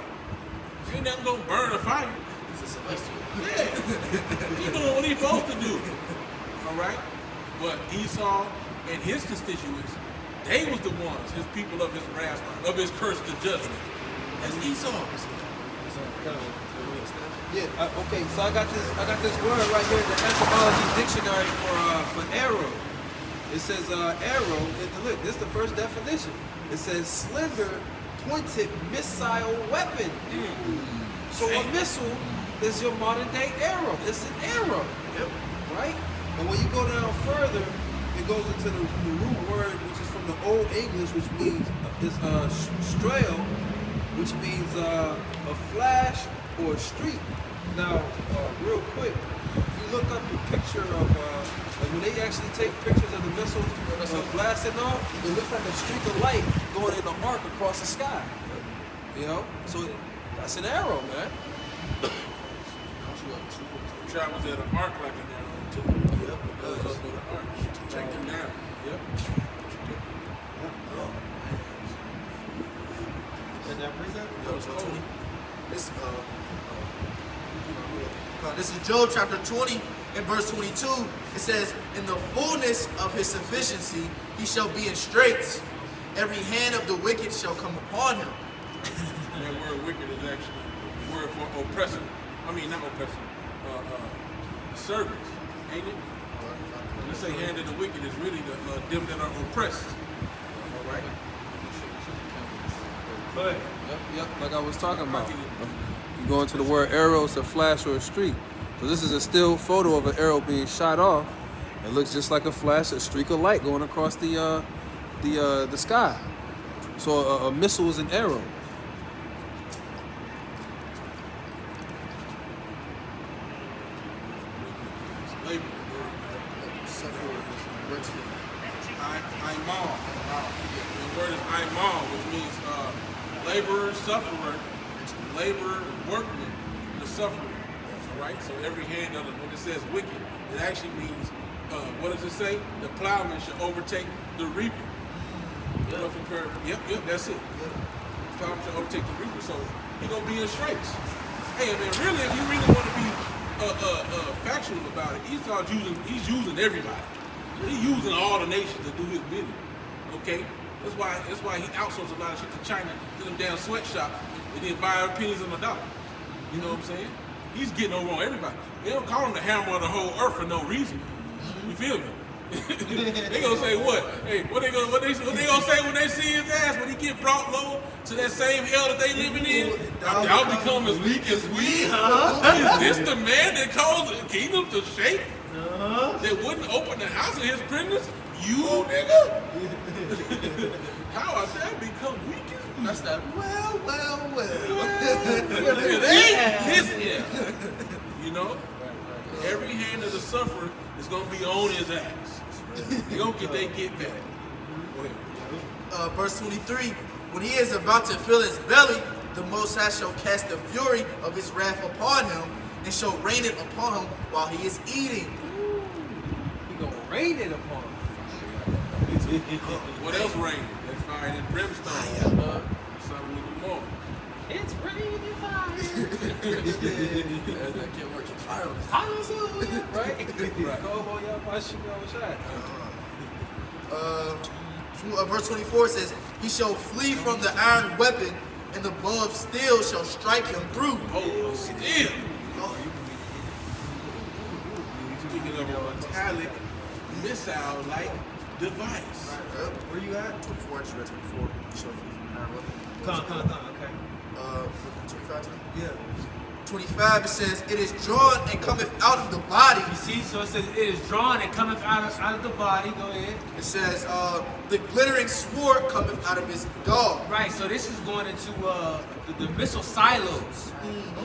Ain't nothing gonna burn a fire. He's a celestial. Yeah. He doing what he's supposed to do. All right? But Esau and his constituents, they was the ones, his people of his wrath, of his curse to judgment. That's Esau. Yeah. Okay. So I got this word right here in the etymology dictionary for arrow. It says arrow. And look, this is the first definition. It says slender, pointed missile weapon. So a missile is your modern day arrow. It's an arrow. Yep. Right? And when you go down further, it goes into the root word, which is from the Old English, which means strail, which means a flash or a streak. Now, real quick, if you look up a picture of like when they actually take pictures of the missiles blasting off, it looks like a streak of light going in an arc across the sky. You know, so that's an arrow, man. It travels at an arc like an arrow, too. Yep, it Goes does. up with an arc. Check them down. Yep. And that brings up Job 20. This is Job chapter 20 and verse 22. It says, in the fullness of his sufficiency, he shall be in straits. Every hand of the wicked shall come upon him. That word wicked is actually the word for oppressor. I mean, not oppressor. Servants, ain't it? When they say hand of the wicked, is really them that are oppressed. All right? But Yep, like I was talking about. You go into the word arrow, it's a flash or a streak. So this is a still photo of an arrow being shot off. It looks just like a flash, a streak of light going across the sky. So a missile is an arrow. Labor. Aimal. The word is aimal, which means laborer, sufferer, laborer, workman, the sufferer. All right. So every hand of it, when it says wicked, it actually means what does it say? The plowman should overtake the reaper. Yep, that's it. The plowman should overtake the reaper. So he's gonna be in straits. Hey, man, really, if you really want to be factual about it, he's using everybody. He's using all the nations to do his bidding. Okay? That's why he outsources a lot of shit to China, to them damn sweatshops, and then buy pennies on the dollar. You know what I'm saying? He's getting over on everybody. They don't call him the hammer of the whole earth for no reason. You feel me? They gonna say what? Hey, what they gonna say when they see his ass when he get brought low to that same hell that they living in? Y'all become as weak as we? Is this the man that caused the kingdom to shake? That wouldn't open the house of his prisoners? You nigga? How I said become weak as we? That's that. Well. It ain't this here. You know? Every hand of the sufferer is gonna be on his ass. They gonna get they get back. Go ahead. Verse 23. When he is about to fill his belly, the Most High shall cast the fury of his wrath upon him, and shall rain it upon him while he is eating. He gonna rain it upon him. What else rain? That fire and brimstone. Something even more. it's raining fire. That can't work in fire. Hallelujah. Right? Go on, y'all, my shit, Verse 24 says, he shall flee from the iron weapon and the bulb still shall strike him through. Oh, still. Speaking of a metallic missile-like device. Where you at? 24, actually, at 24. Show you from Okay. 25 time? Yeah. 25, it says, it is drawn and cometh out of the body. You see, so it says it is drawn and cometh out of the body. Go ahead. It says, the glittering sword cometh out of his gall. Right. So this is going into the missile silos.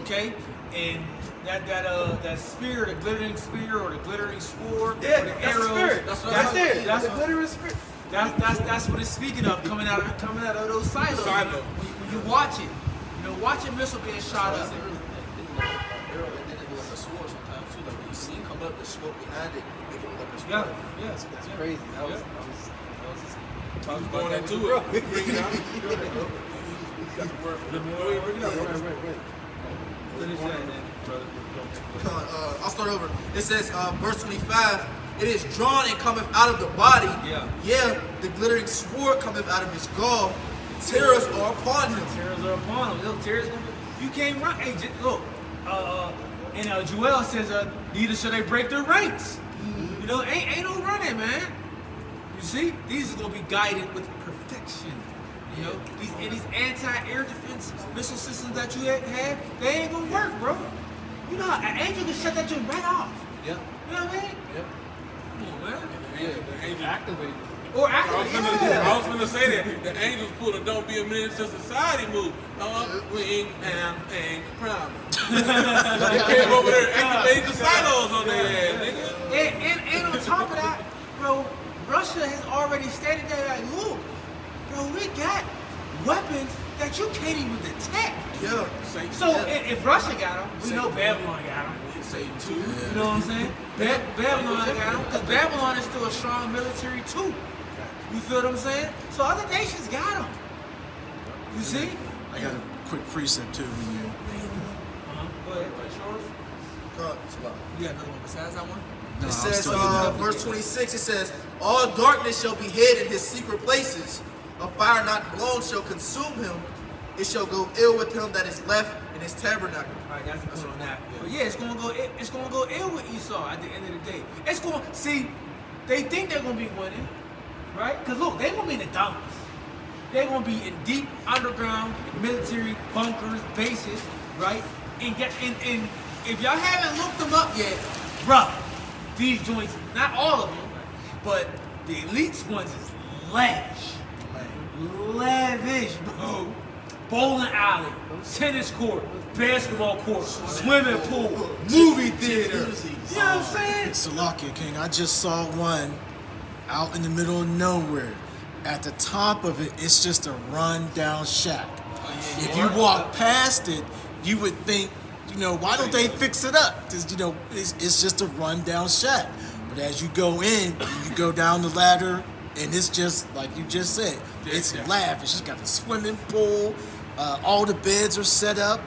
Okay. And that spear, the glittering spear or the glittering sword, Yeah, or the that's arrows. the spirit. That's it. That's The glittering spirit. That's what it's speaking of, coming out of those silos. When you watch it, watch a missile being shot up. Arrow, and then it look like a sword sometimes too. Like when you see it come up, the smoke behind it, make it look like a sword. Yeah, That's crazy. That was talking about Going that into with it. the Bring it out. Got the word for it. Go ahead, bring it out. Right. Finish that, then, brother. I'll start over. It says, verse 25, it is drawn and cometh out of the body. Yeah. The glittering sword cometh out of his gall. Terrors are upon him. Terrors are upon him. Look, terrors gonna be, you can't run. Hey, look. And Joel says, neither shall they break their ranks. You know, ain't no running, man. You see, these is gonna be guided with perfection. You know, these anti-air defense missile systems that you have, they ain't gonna work, bro. You know, an angel can shut that joint right off. Yep. You know what I mean? Yep. Come on, man. The angel Activated. Or I was activate. gonna say that the angels pulled a "Don't be a menace to society" move. We ain't having problems. They came over there and activated the silos on their ass, nigga. And on top of that, bro, Russia has already stated that, like, look, bro, we got weapons that you can't even detect. Yeah. So if Russia got them, we know Babylon got them. Say two. You know what I'm saying? Babylon got them, because Babylon is still a strong military too. You feel what I'm saying? So other nations got them. You see? I got a quick precept too. When you, Go ahead, what's yours? You got another one besides that one? no, It I'm says, still getting up. verse 26, it says, all darkness shall be hid in his secret places. A fire not blown shall consume him. It shall go ill with him that is left in his tabernacle. All right, that's good on that. But yeah, it's gonna go ill with Esau at the end of the day. It's gonna they think they're gonna be winning, right? Because look, they're gonna be in the dumps. They're gonna be in deep underground military bunkers, bases, right? And if y'all haven't looked them up yet, bro, these joints, not all of them, but the elite ones is lavish, bro. Bowling alley, tennis court, basketball court, swimming pool, movie theater. You know what I'm saying? Salakia King, I just saw one out in the middle of nowhere. At the top of it, it's just a run-down shack. If you walk past it, you would think, why don't they fix it up? Because, it's just a run-down shack. But as you go in, you go down the ladder, and it's just, like you just said, it's lavish. It's got the swimming pool. All the beds are set up.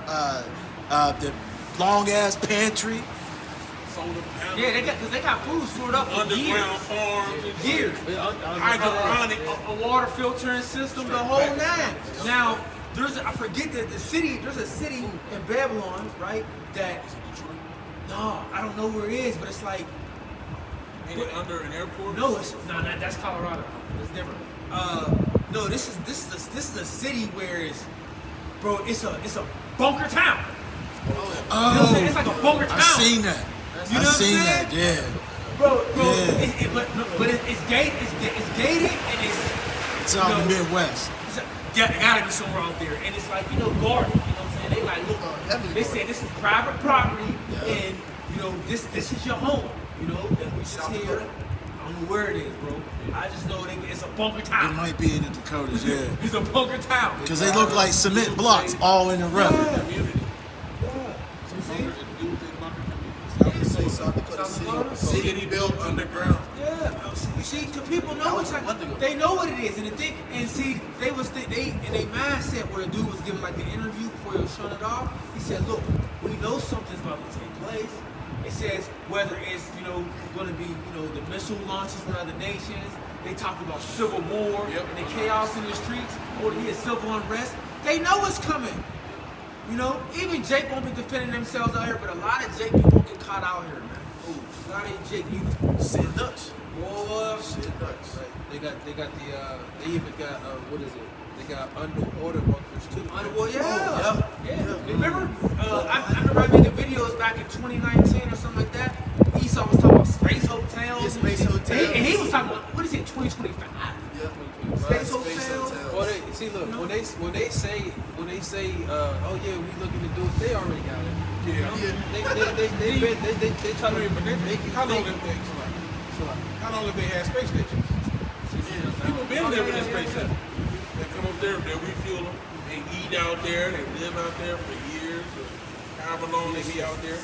The long-ass pantry. Solar panels. Yeah, they got food stored up for Underground years. farms. and Years. Hydroponic. A water filtering system, the whole nine. Now, I forget that there's a city in Babylon, right? I don't know where it is, but it's like, Ain't it under an airport? no, that's Colorado. It's different. No, this is a city where it's a bunker town. You know what I'm saying? It's like a bunker town. I seen that. You know I what I'm seen saying? that, yeah. Bro, Yeah. but it's gated and It's out in the Midwest. it gotta be somewhere out there, and it's like guarded. You know what I'm saying? They like look. They say this is private property, and this is your home. And we just here. I don't know where it is, bro. I just know it's a bunker It town. might be in the Dakotas, yeah. It's a bunker town. Because they look like cement blocks all in a row. Community. City built underground. Yeah, you see, the people know they know what it is, and they in their mindset where the dude was giving like the interview before he was showing it off. He said, "Look, we know something's about to take place." It says whether it's going to be the missile launches from other nations. They talked about civil war and the chaos in the streets, or the civil unrest. They know it's coming. You know, even Jake won't be defending themselves out here, but a lot of Jake people get caught out here, man. A lot of Jake people. Sit nuts. Boy, Sit nuts. they got the they even got what is it? They got underwater bunkers too. Well, yeah. Yeah. Remember? I remember I making videos back in 2019 or something like that. Esau was talking about space hotels. Yeah, space hotels. And he was talking about, what is it, 2025? Yeah. Space hotels. Well, they see, look, when they say, oh yeah, we looking to do it, they already got it. Yeah. They try to But make you how long think. have they had space stations? People been living in space stations. They come up there, they refuel them, they eat out there, they live out there for years, or however long they be out there.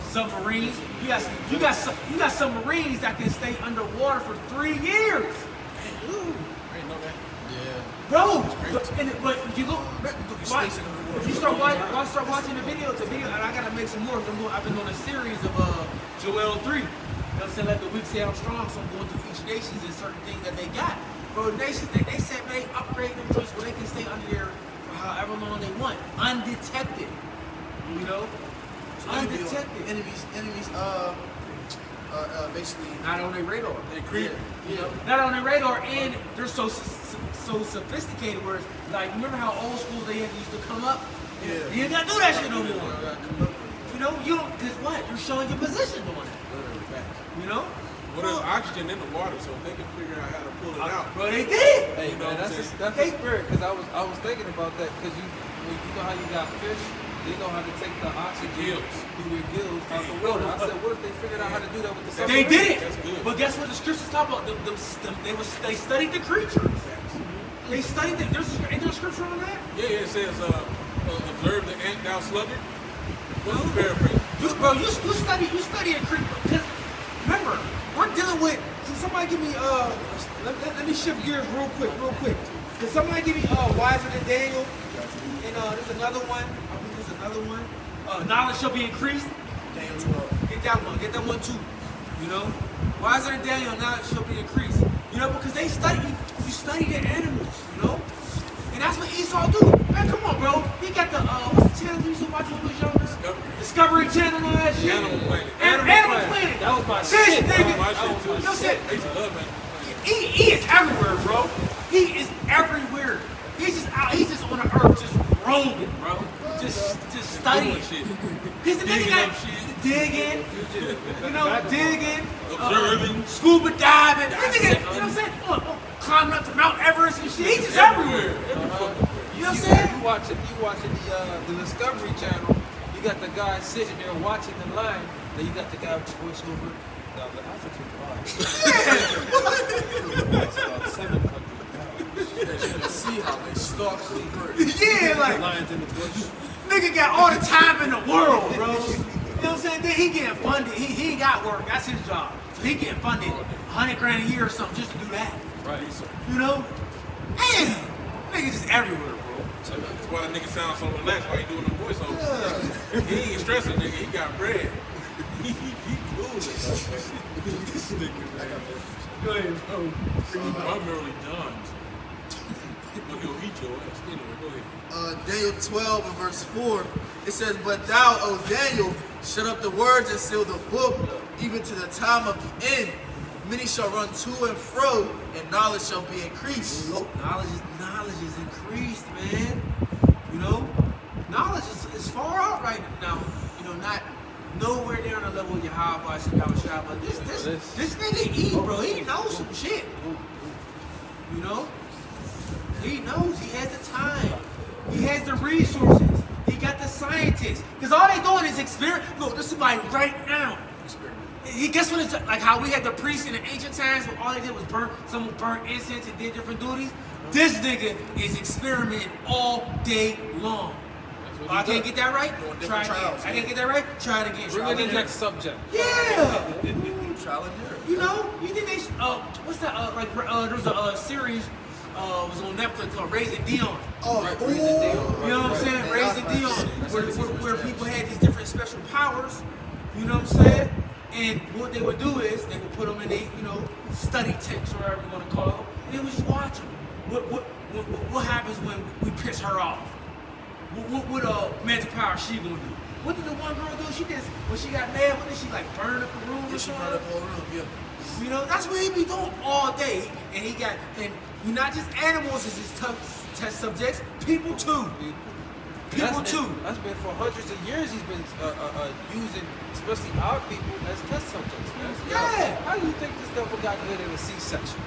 Submarines. You got submarines that can stay underwater for 3 years. I didn't know that. Bro, but you go, watch, if you start watching the video, and I gotta make some more. I've been on a series of Joel 3. You know what I'm saying? Like the week say I'm strong, so I'm going through each nation and certain things that they got. Bro, nations, they said they upgrade them joints where they can stay under there for however long they want, undetected. You know? Undetected. Enemies, basically. Not on their radar. They creep. Yeah. Not on their radar, and they're so sophisticated. Where it's like, remember how old school they used to come up? Yeah. You ain't gotta do that shit no more. You know, you don't. Cause what? You're showing your position doing it. You know? Well, there's oxygen in the water, so if they can figure out how to pull it out. Bro, they did. Hey You know man, what I'm that's the spirit. Because I was thinking about that. Because you know how you got fish, they know how to take the oxygen gills. through their gills out the water. I said, what if they figured out how to do that with the They submarine? did it. That's good. But guess what the scriptures talk about? They studied the creatures. They studied it. Ain't there a scripture on that? Yeah, it says, observe the ant thou sluggard. What's the paraphrase? You study a creature. Because remember, we're dealing with. Can somebody give me let me shift gears real quick. Can somebody give me wiser than Daniel? And there's another one. I think there's another one. Knowledge shall be increased. Daniel 12. Get that one too. You know? Wiser than Daniel, knowledge shall be increased. You know, because you study the animals, you know? And that's what Esau do. Man, come on, bro. He got the what's the channel we used to watch when we was younger? Discovery Channel and all that shit. Animal Planet. Animal Planet. That was my This shit, nigga. My shit too. You know what I'm saying? I used to love it. He is everywhere, bro. He is everywhere. He's just out. He's just on the earth, just roaming, bro. Just studying. Doing shit. He's the nigga Digging that up shit. digging, digging, Observing. scuba diving. This nigga, you know what I'm saying? Climbing up to Mount Everest and shit. He's just everywhere. You know what I'm saying? You watching the Discovery Channel. You got the guy sitting there watching the line. Then you got the guy with the voiceover. Now the African lion. That's about 700 pounds. See how they stalk the bird. Yeah, like Lions in the bush. nigga got all the time in the world, bro. You know what I'm saying? Then he getting funded. He ain't got work. That's his job. So he getting funded 100 grand a year or something just to do that. Right. You know? Damn, nigga just everywhere, bro. That's why that nigga sounds so relaxed while he doing the voiceover. He ain't stressing, nigga. He got bread. He cool. This nigga, man. Go ahead, bro. I'm primarily done. But he'll eat your ass. Anyway, go ahead. Daniel 12 and verse 4, it says, But thou, O Daniel, shut up the words and seal the book, even to the time of the end. Many shall run to and fro, and knowledge shall be increased. Knowledge is increased, man. You know? Knowledge is far out right now. You know, not nowhere near on the level of your high by Shah, but this nigga eat, bro. He knows some shit. You know? He knows. He has the time. He has the resources. He got the scientists. Because all they doing is experiment. Look, this is like right now. He guess what it's like how we had the priests in the ancient times where all they did was someone burnt incense and did different duties. This nigga is experimenting all day long. Oh, I can't get that right? Try it again. I can't get that right? Try it again. Bring in the next subject. Yeah. Trial and error. You know, you think they what's that there was a series was on Netflix called Raising Dion. Oh, Right, Raising Dion. You know what I'm saying? Raising Dion, where people had these different special powers. You know what I'm saying? And what they would do is they would put them in a study tents or whatever you want to call them, and they would just watch them. what happens when we piss her off? What magic power she gonna do? What did the one girl do? She just when she got mad, what did she like burn up the room? Yeah, or she something? brought up the whole room. Yeah. You know, that's what he be doing all day. And he not just animals as his test subjects, people too. People too. That's been for hundreds of years. He's been using, especially our people, as test subjects, man. Yeah. How do you think this devil got good in a C-section?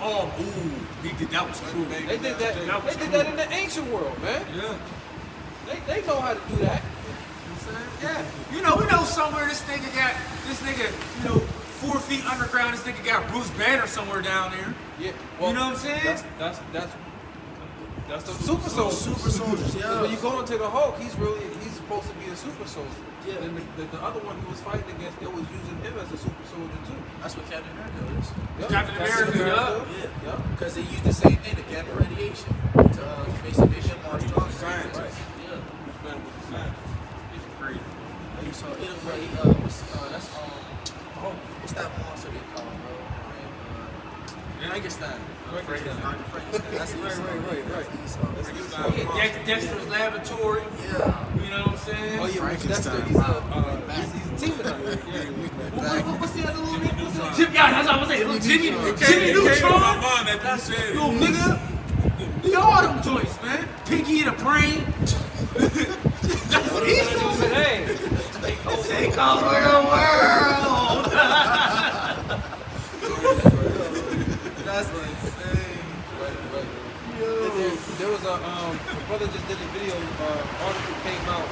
Oh, ooh, he did that was cool. They did that. was They did cool. that in the ancient world, man. Yeah. They know how to do that. Yeah. You know, we know somewhere this nigga, you know, 4 feet underground, this nigga got Bruce Banner somewhere down there. Yeah. You know what I'm saying? That's the super soldier. Super soldiers, yeah. When you go into the Hulk, he's supposed to be a super soldier. Yeah. And the other one he was fighting against, they was using him as a super soldier too. That's what Captain America is. Yep. Captain America, Yeah. Yep. Because they use the same thing, the gamma radiation, to basically make them more strong. Scientists. Right. Yeah. Who's better with the science? It's crazy. So either way, what's that monster they call him, bro? Frankenstein. Frankenstein. That's Right. Dexter's Laboratory. Yeah. You know what I'm saying? Oh yeah, Frankenstein. He's a team tonight. What's the other little nigga? Jimmy, yeah, that's what I'm saying. Little Jimmy It came in my Neutron. mind that you said Little it. nigga. He all them joints, man. Pinky and a brain. That's what he's doing. Hey, Take over the world. That's insane. there was a brother just did a video. Article came out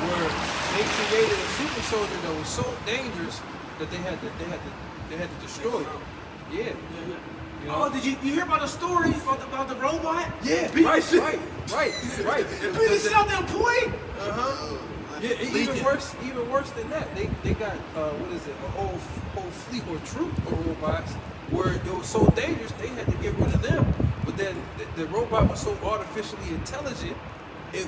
where they created a super soldier that was so dangerous that they had to destroy it. Yeah. You know? Oh, did you hear about the story about the robot? Yeah, Beat right, the shit- right. Beat the shit out that point. Yeah, even worse than that. They got what is it? A whole fleet or troop of robots where it was so dangerous they had to get rid of them. But then the robot was so artificially intelligent, it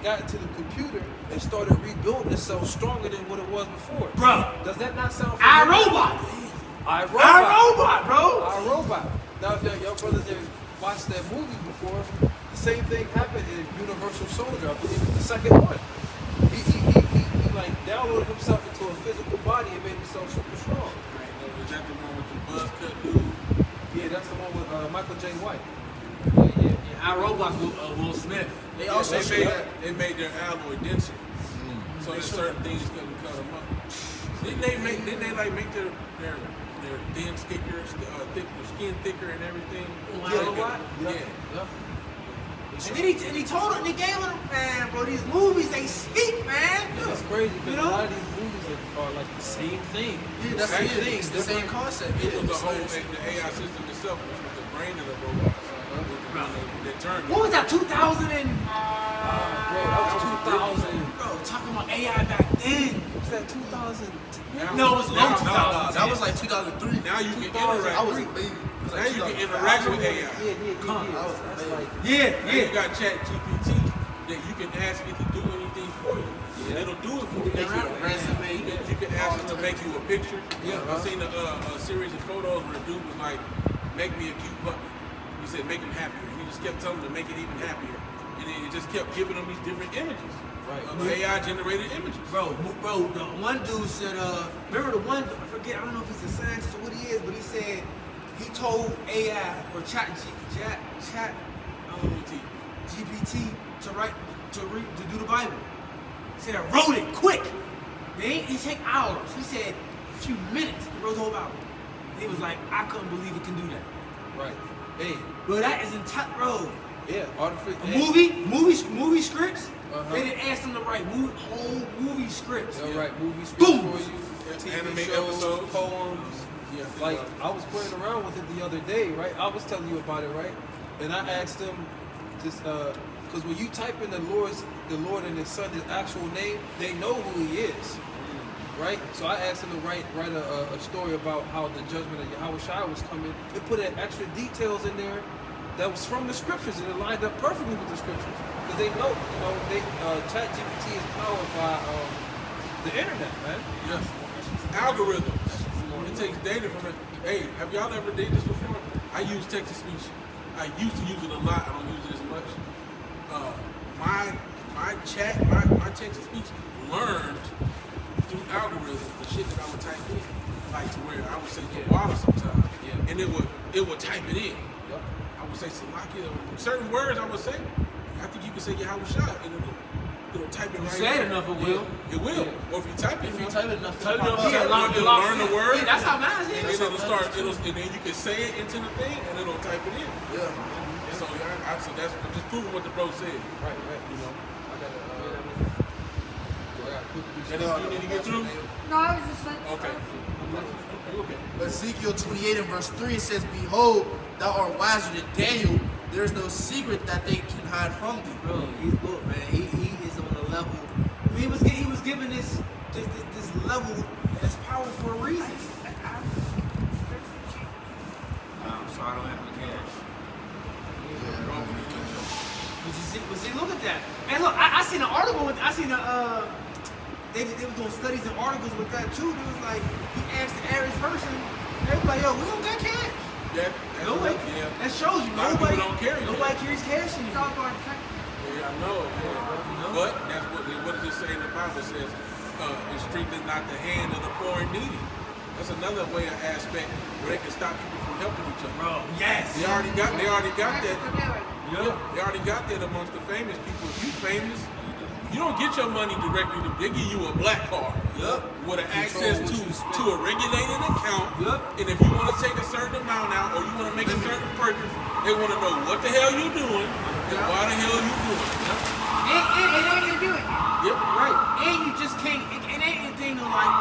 got into the computer and started rebuilding itself stronger than what it was before. Bro. Does that not sound I familiar? robot. iRobot. I robot, bro. iRobot. Now, if y'all brothers have watched that movie before, the same thing happened in Universal Soldier. I believe it's the second one. He like downloaded himself into a physical body and made himself super strong. Is that the one with the buzz cut dude? Yeah, that's the one with Michael J. White. Yeah, I robot Will Smith. They also showed that. They made their alloy denser, so that certain things couldn't cut them up. Didn't they make their thin stickers, their skin thicker and everything? Robot? Yeah. And then he told her, and he gave her, man, bro, these movies, they speak, man. It's crazy because You know? a lot of these movies are like the same thing. Yeah, that's Same it. thing, It's the same concept. It was the So whole it's- the AI system itself, which was the brain of the robot. That turned. What was that, 2000 and... Bro, that was 2000. Bro, talking about AI back then. Was that 2000? No, it was low 2000. That was like 2003. Now you can 2000. interact. I was a baby. It was Now like you can 2005. interact with AI. I was a That's baby. like, Yeah, Now you yeah. got Chat GPT that you can ask it to do anything for you. Yeah. It'll do it for you. Make you a resume. You can ask it to make you a picture. Yeah. I've seen a series of photos where a dude was like, make me a cute puppy. He said, make him happier. He just kept telling him to make it even happier. And then it just kept giving him these different images. Right. AI generated images. Bro, the one dude said, remember the one, I forget, I don't know if he's a scientist or what he is, but he said he told AI or GPT to do the Bible. He said, I wrote it quick. It take hours. He said a few minutes. He wrote the whole Bible. And he was like, I couldn't believe it can do that. right. Hey, Bro, that is bro. yeah, artificial. Movie scripts. Uh-huh. They didn't ask them to write whole movie scripts. They'll write movie scripts Boom. for you, TV Animate shows, episodes. poems. Yeah. Like I was playing around with it the other day, right? I was telling you about it, right? And I asked them, just because when you type in the Lord and His Son, His actual name, they know who He is, right? So I asked them to write a story about how the judgment of Yahweh Shai was coming. They put in extra details in there that was from the scriptures, and it lined up perfectly with the scriptures. Because they know, ChatGPT is powered by the internet, man. Yes. Algorithms. It takes data from it. Hey, have y'all ever did this before? I use text to speech. I used to use it a lot. I don't use it as much. My text to speech learned through algorithms the shit that I would type in, like to where I would say water sometimes, and it would type it in. I would say Salakia, certain words I would say. I think you can say Yahweh Shah, and it'll type it right. Say it there. enough, it will. It will. Or if you type it, If you type it enough, Type it it'll enough, pop up. yeah, learn the word. Yeah, that's how mine And is. then it'll start. And then you can say it into the thing, and it'll type it in. Yeah. So so that's just proving what the bro said. Right. You know. I got a quick piece. Anything you need to get through? No, I was just like. Okay. Ezekiel 28 and verse 3 it says, "Behold, thou art wiser than Daniel. There is no secret that they can hide from thee." Bro, he's good, man. He is on a level. I mean, he was given this level that's power for a reason. I'm sorry, I don't have my cash. But see, look at that. And look, I seen an article with, they were doing studies and articles with that too. They was like, he asked the average person, they was like, yo, we don't got cash. Yeah. Nobody, that shows you, A lot of nobody, people don't carry nobody cash. carries cash It's anymore. all going to Yeah, I know. Yeah. But that's what does it say in the Bible? It says, "It strengthens not the hand of the poor and needy." That's another way of aspect where they can stop people from helping each other. Bro, yes. They already got that. Yup. They already got that amongst the famous people. If you famous, you don't get your money directly. They give you a black card. Yup. With an access to a regulated account. Yup. And if you want to take a certain amount out or you want to make a certain purchase, they want to know what the hell you doing and why the hell you doing it. And what you're doing. Yep. Right. And you just can't, it ain't anything like,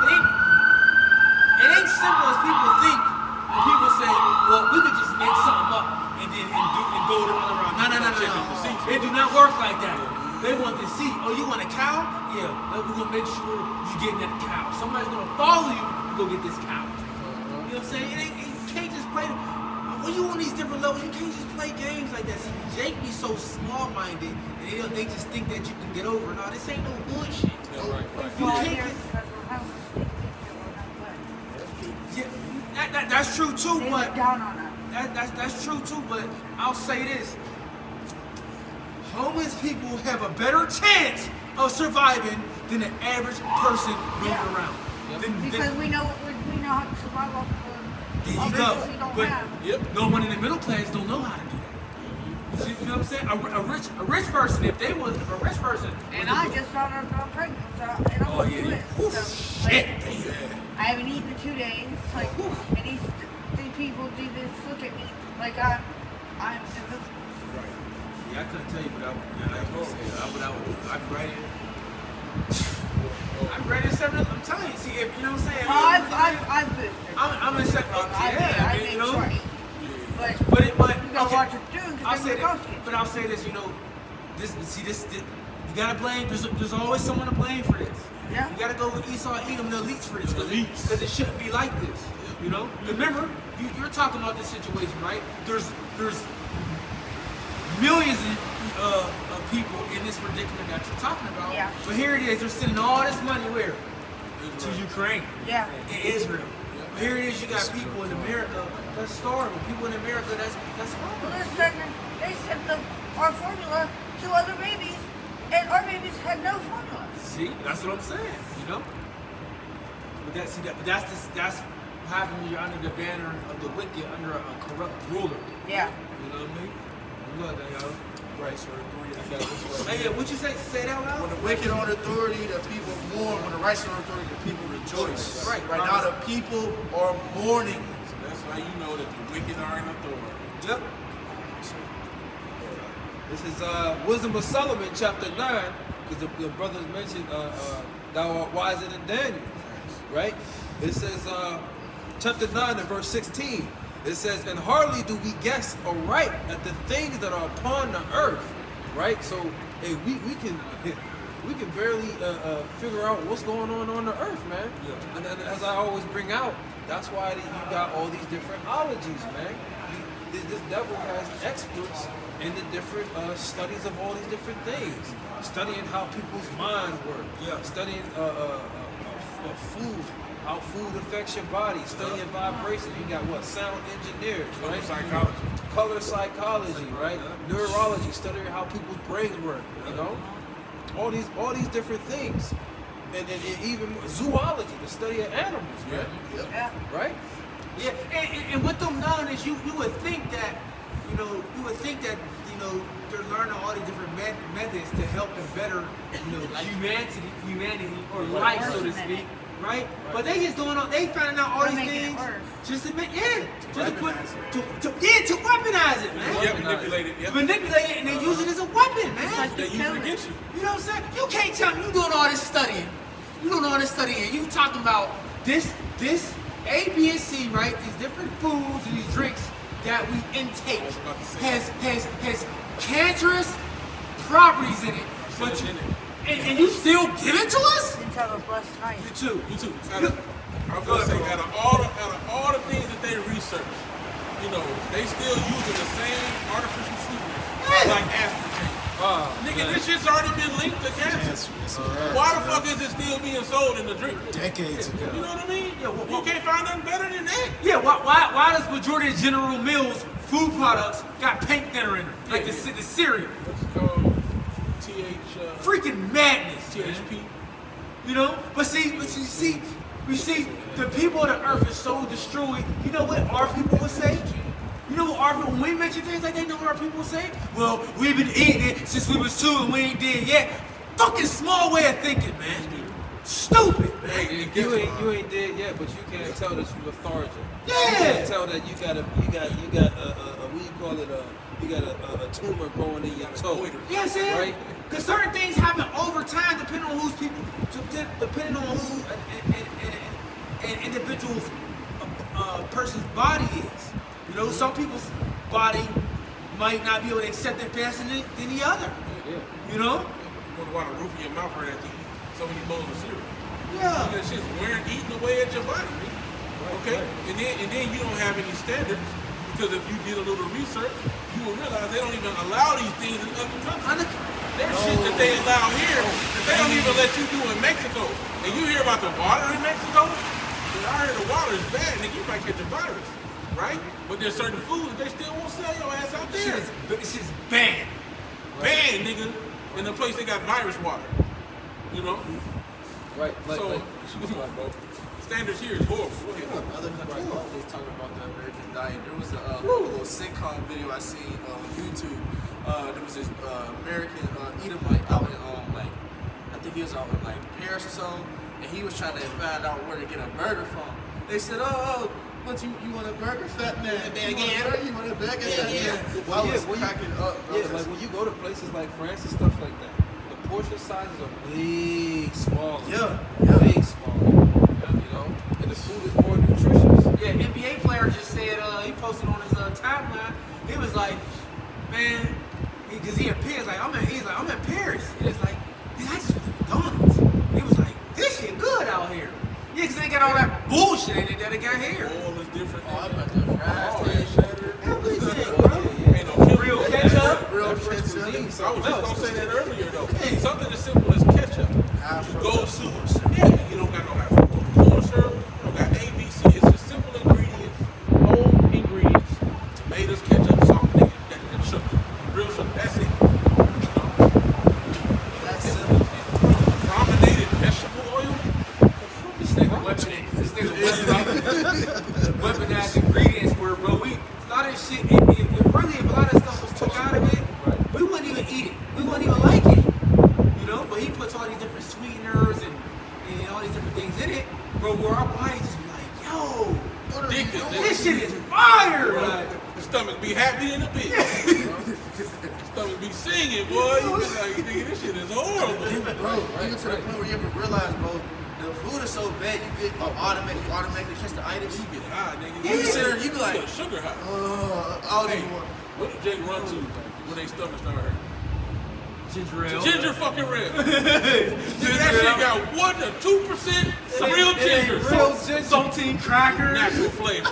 it ain't simple as people think. When people say, well, we could just make something up and then and go the other round. No. It do not work like that. They want to see, oh, you want a cow? Yeah, we're going to make sure you get that cow. Somebody's going to follow you to go get this cow. You know what I'm saying? You can't just play, when you on these different levels, you can't just play games like that. See, Jake be so small-minded, and they just think that you can get over. No, this ain't no bullshit. Yeah, right. You Well, can't here's get, because we're homeless. yeah, that's true too, They but look down on us. that's true too, but I'll say this. Homeless people have a better chance of surviving than the average person moving around. Because we know how to survive off There of you go. we don't But have. no one in the middle class don't know how to do that. You know what I'm saying? A rich person, if a rich person, And I just found out I'm pregnant, so I don't Oh, do yeah. it. Oof, So, shit. I haven't eaten in 2 days. Like, and these people do this. Look at me. Like I'm invisible. Yeah, I couldn't tell you what I'd be right in. I'm ready to set it up. I'm telling you, see, if you know what I'm saying. I've boosted. I'm in set. I You make know. sure. But But you gotta okay. watch what you're doing I'll because say then that, you're ghosted. but I'll say this, you know, this you gotta blame. There's always someone to blame for this. Yeah. You gotta go with Esau, Edom, and the elites for this, Elites. because it shouldn't be like this. You know. Remember, you're talking about this situation, right? There's millions of people in this predicament that you're talking about. Yeah. But here it is. They're sending all this money where? To Ukraine. Yeah. In Israel. Here it is. You got people in America that's starving. People in America that's Well, hungry. they sent our formula to other babies, and our babies had no formula. See, that's what I'm saying. You know. But that's what happens when you're under the banner of the wicked, under a corrupt ruler. Yeah. You know what I mean? Look, yo. Rights are authority. Hey, yeah, what you say? Say it out loud. When the wicked are in authority, the people mourn. When the righteous are in authority, the people rejoice. Right. Right now, the people are mourning. So that's how you know that the wicked are in authority. Yep. This is Wisdom of Solomon, chapter 9, because the brothers mentioned thou art wiser than Daniel, right? It says, chapter 9 and verse 16, it says, and hardly do we guess aright at the things that are upon the earth, right? So hey, we can barely figure out what's going on the earth, man. Yeah. And as I always bring out, that's why you got all these different ologies, man. This devil has experts in the different studies of all these different things, studying how people's minds work, studying food, how food affects your body, studying vibration. You got what? Sound engineers, right? Psychology. color psychology, right? Neurology, studying how people's brains work, you know? All these different things. And even zoology, the study of animals, man. Yeah. Right? Yeah, and with them knowing is you would think that, they're learning all these different methods to help and better, humanity or life, so to speak, right? But they just doing they finding out all They're these making it things worse. just to weaponize it, man. Yeah, manipulate it. To Yeah. manipulate it and they use it as a weapon, man. It's like They the use it killer. against you. You know what I'm saying? You can't tell me you doing all this studying. You doing all this studying. You talking about this A, B, and C, right? These different foods and these drinks that we intake I was about to say has cancerous properties in it. But you, and you still give it to us? Didn't have a blessed night. You too. You too. I was gonna say, out of all the things that they research, they still using the same artificial sweeteners like aspartame. Nigga, this shit's already been linked to cancer. Why the fuck is it still being sold in the drink? Decades You ago. know what I mean? You can't find nothing better than that. Yeah, why does majority of General Mills food products got paint thinner in them? Like the cereal. What's it called? Freaking madness, man. THP. You know? But you see, the people of the earth is so destroyed. You know what our people would say? You know what our people, when we mention things like that, you know what our people would say? Well, we've been eating it since we was 2 and we ain't dead yet. Fucking small way of thinking, man. Stupid, man. Hey, You ain't dead yet, but you can't tell that you lethargic. Yeah. You can't tell that you got a tumor growing in your toe. You know what I'm saying? Right? Because certain things happen over time depending on depending on who an individual's person's body is. You know, some people's body might not be able to accept it faster than the other. Yeah. You know? You wonder why the roof of your mouth hurt after you eat so many bowls of cereal. Yeah. That shit's eating away at your body, man. Okay? And then you don't have any standards, because if you did a little research, you will realize they don't even allow these things in other countries. There's shit that they allow here that they don't even let you do in Mexico. And you hear about the water in Mexico? I heard the water is bad, nigga. You might catch a virus, right? But there's certain foods that they still won't sell your ass out there. This is banned. Banned, nigga. In the place they got virus water. You know? Right. So, bro. Standards here is horrible. Go ahead. Other countries always talking about the American diet. There was a little sitcom video I seen on YouTube. There was this American Edomite out in I think he was out in Paris or something, and he was trying to find out where to get a burger from. They said, what you want a burger, fat man? You want a burger, fat man? Well, I was when cracking up. Yeah, like when you go to places like France and stuff like that, the portion sizes are way smaller. Way smaller. You know, and the food is more nutritious. Yeah, NBA player just said he posted on his timeline. He was like, man, because he in Paris. I'm in Paris. And it's like, man, I just went to McDonald's. He was like, this shit good out here. Yeah, because they got all that bullshit in it that they got here. All is different. I bet the fries All taste that cheddar. Everything, bro. Ain't no killer. Real ketchup. real I was ketchup. just gonna say that earlier though. Something as simple as ketchup. Half Go fructose. to you don't got no half fructose corn syrup. You don't got ABC. It's just simple ingredients, home ingredients, tomatoes, ketchup, salt, nigga, and sugar, real sugar. That's it. That's simple. Carbonated vegetable oil. This nigga weaponized ingredients where, bro, we a lot of shit. If a lot of stuff was took out of it, we wouldn't even eat it. We wouldn't even like it. You know, but he puts all these different sweeteners and all these different things in it, bro. Where our bodies just be like, yo, Addictive. this shit is fire. Bro, Like, the stomach be happy in a bit. Stomach be singing, boy. You be like, nigga, this shit is horrible. Bro, even to the point where you ever realize, bro, the food is so bad you get automatically catch the itis. You get high, nigga. You sit there, you be like, get sugar high. I don't Hey, even want. what do Jake run to when they stomach start hurting? ginger ale. Ginger fucking ale. That shit got 1 to 2% real ginger. Real ginger. Saltine crackers. Natural flavor.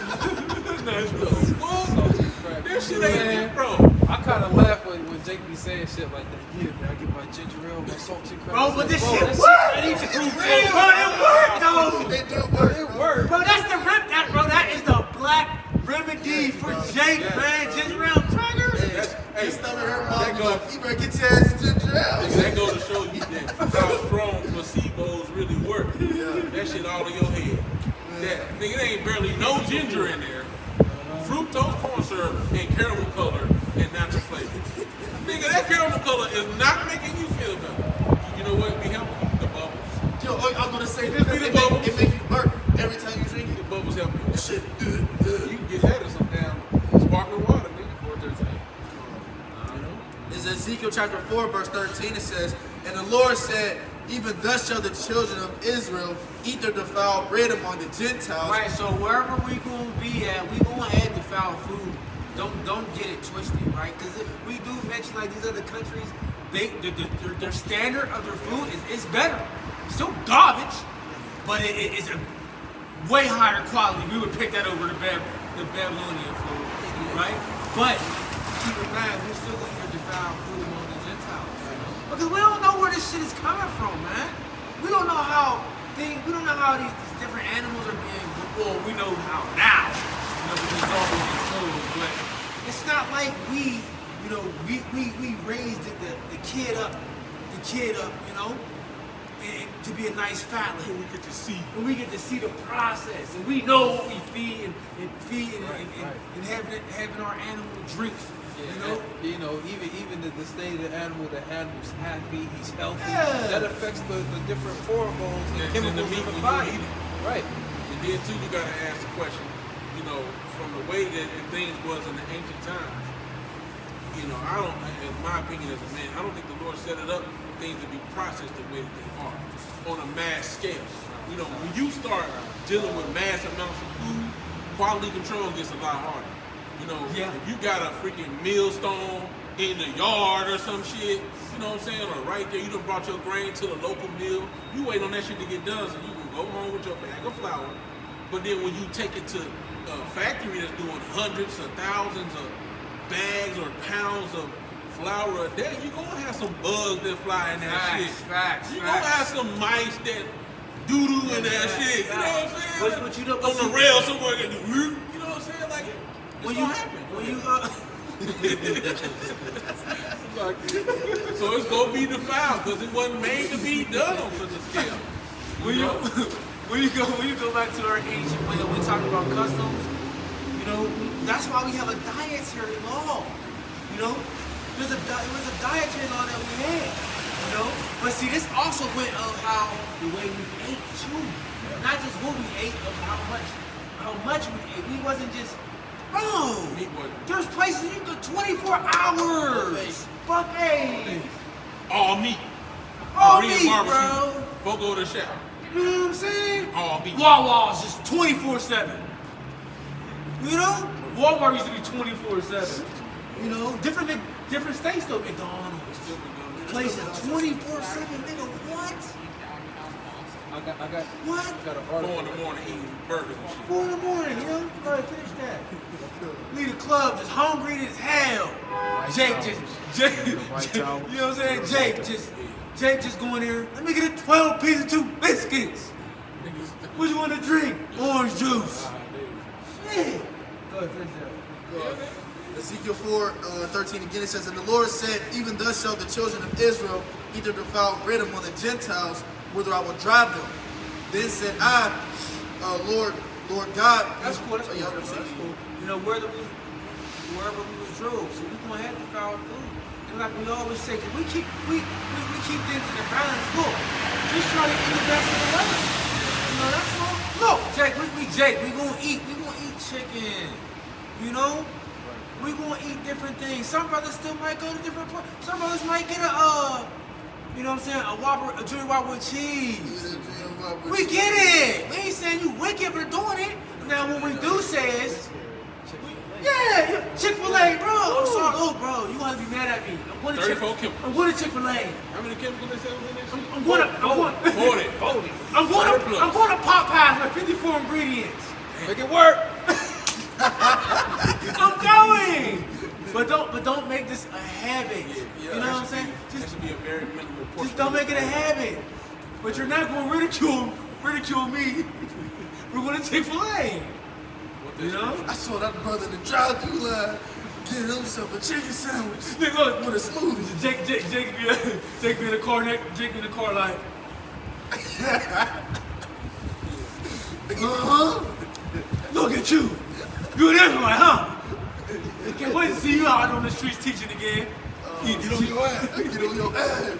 That shit ain't, bro. I kind of laugh when Jake be saying shit like that. Yeah, man, I get my ginger ale, my salty crackers. Bro, but this Bro, shit that worked. shit ain't Bro, it worked though. They do work. It worked. Bro, that's the rip. That is the black remedy for Jake, man. Ginger ale You better get your ass to jail. That goes to show you that how strong placebos really work. That shit all in your head. That nigga, there ain't barely no ginger in there. Fructose corn syrup and caramel color and natural flavor. Nigga, that caramel color is not making you feel better. You know what? Be helping you. The bubbles. Yo, I was gonna say this. It make you burp every time you drink The it. bubbles help you. Shit. You can get that in some damn sparkling water, nigga. 413. It's Ezekiel chapter 4, verse 13. It says, "And the Lord said, even thus shall the children of Israel eat their defiled bread among the Gentiles." Right, so wherever we gonna be at, we gonna have defiled food. Don't get it twisted, right? Because we do mention like these other countries, their standard of their food is better. Still garbage, but it is a way higher quality. We would pick that over the Babylonian food, right? But keep in mind, we're still gonna get defiled food among the Gentiles, you know? Because we don't know where this shit is coming from, man. We don't know how these different animals are being. Well, we know how now, you know, because it's all been told. But it's not like we raised the kid up, you know, and to be a nice fatling. We get to see. And we get to see the process, and we know what we feed and having our animal drinks. You know, even the state of the animal's happy, he's healthy. Yeah. That affects the different hormones and That's in the chemicals meat in the when body. you eat it. Right. And then too, you gotta ask the question, you know, from the way that things was in the ancient times, you know, I don't, in my opinion as a man, I don't think the Lord set it up for things to be processed the way that they are on a mass scale. You know, when you start dealing with mass amounts of food, quality control gets a lot harder. You know, Yeah. if you got a freaking millstone in the yard or some shit, you know what I'm saying, or right there, you done brought your grain to the local mill, you wait on that shit to get done so you can go home with your bag of flour. But then when you take it to a factory that's doing hundreds of thousands of bags or pounds of flour a day, you're gonna have some bugs that fly in that shit. Facts. You're gonna have some mice that doo-doo in that shit. You know what I'm saying? But you know, on the rail somewhere, you know what I'm saying? Like, it's gonna happen. So it's gonna be defiled because it wasn't made to be done on such a scale. when you go back to our ancient way, we talk about customs. You know, that's why we have a dietary law. You know, it was a dietary law that we had. You know, but see, this also went of how the way we ate too, not just what we ate, of how much we ate. We wasn't just. Bro, there's places you go 24 hours. Buffets. All meat. All Korean meat, barbecue. bro. Go go to the shop. You know what I'm saying? All meat. Wawa's just 24/7. You know? Walmart used to be 24/7. You know? Different states though. McDonald's. Places 24/7. Nigga, what? I got What? an 4 article. in the morning eating burgers and shit. 4 in the morning, you know? Go ahead, finish that. Leave the club just hungry as hell. Jake, you know what I'm saying? Jake just going there. Let me get a 12 piece of 2 biscuits. What you want to drink? Orange juice. Shit. Go ahead, finish that. Ezekiel 4:13 again, it says, "And the Lord said, even thus shall the children of Israel eat their defiled bread among the Gentiles, whither I will drive them. Then said I, Lord God." That's cool. That's Oh, cool. yeah, That's cool. You know, wherever we was drove, so we gonna have to foul food. And like we always say, 'cause we keep things in the balance. Look, just try to eat the best of the weather. You know, that's all. Look, Jake, we gonna eat chicken. You know, we gonna eat different things. Some brothers still might go to different places. Some brothers might get you know what I'm saying, a Junior Whopper with cheese. We get it. We ain't saying you wicked for doing it. Now what we do say is, yeah, Chick-fil-A, bro. I'm sorry, oh, bro, you want to be mad at me? I'm going to 34 chemicals. I'm going to Chick-fil-A. How many chemicals they say was in that shit? I'm going to Popeyes with 54 ingredients. Make it work. I'm going. But don't make this a habit. You know what I'm saying? That should be a very minimal portion. Just don't make it a habit. But you're not going to ridicule me. We're going to Chick-fil-A. You know? I saw that brother in the drive-thru line Get himself a chicken sandwich Nigga, look, with a smoothie. Jake be in the car, Jake be in the car like, look at you. You an Israelite, huh? Can't wait to see you out on the streets teaching again. Get on your ass. Get on your ass.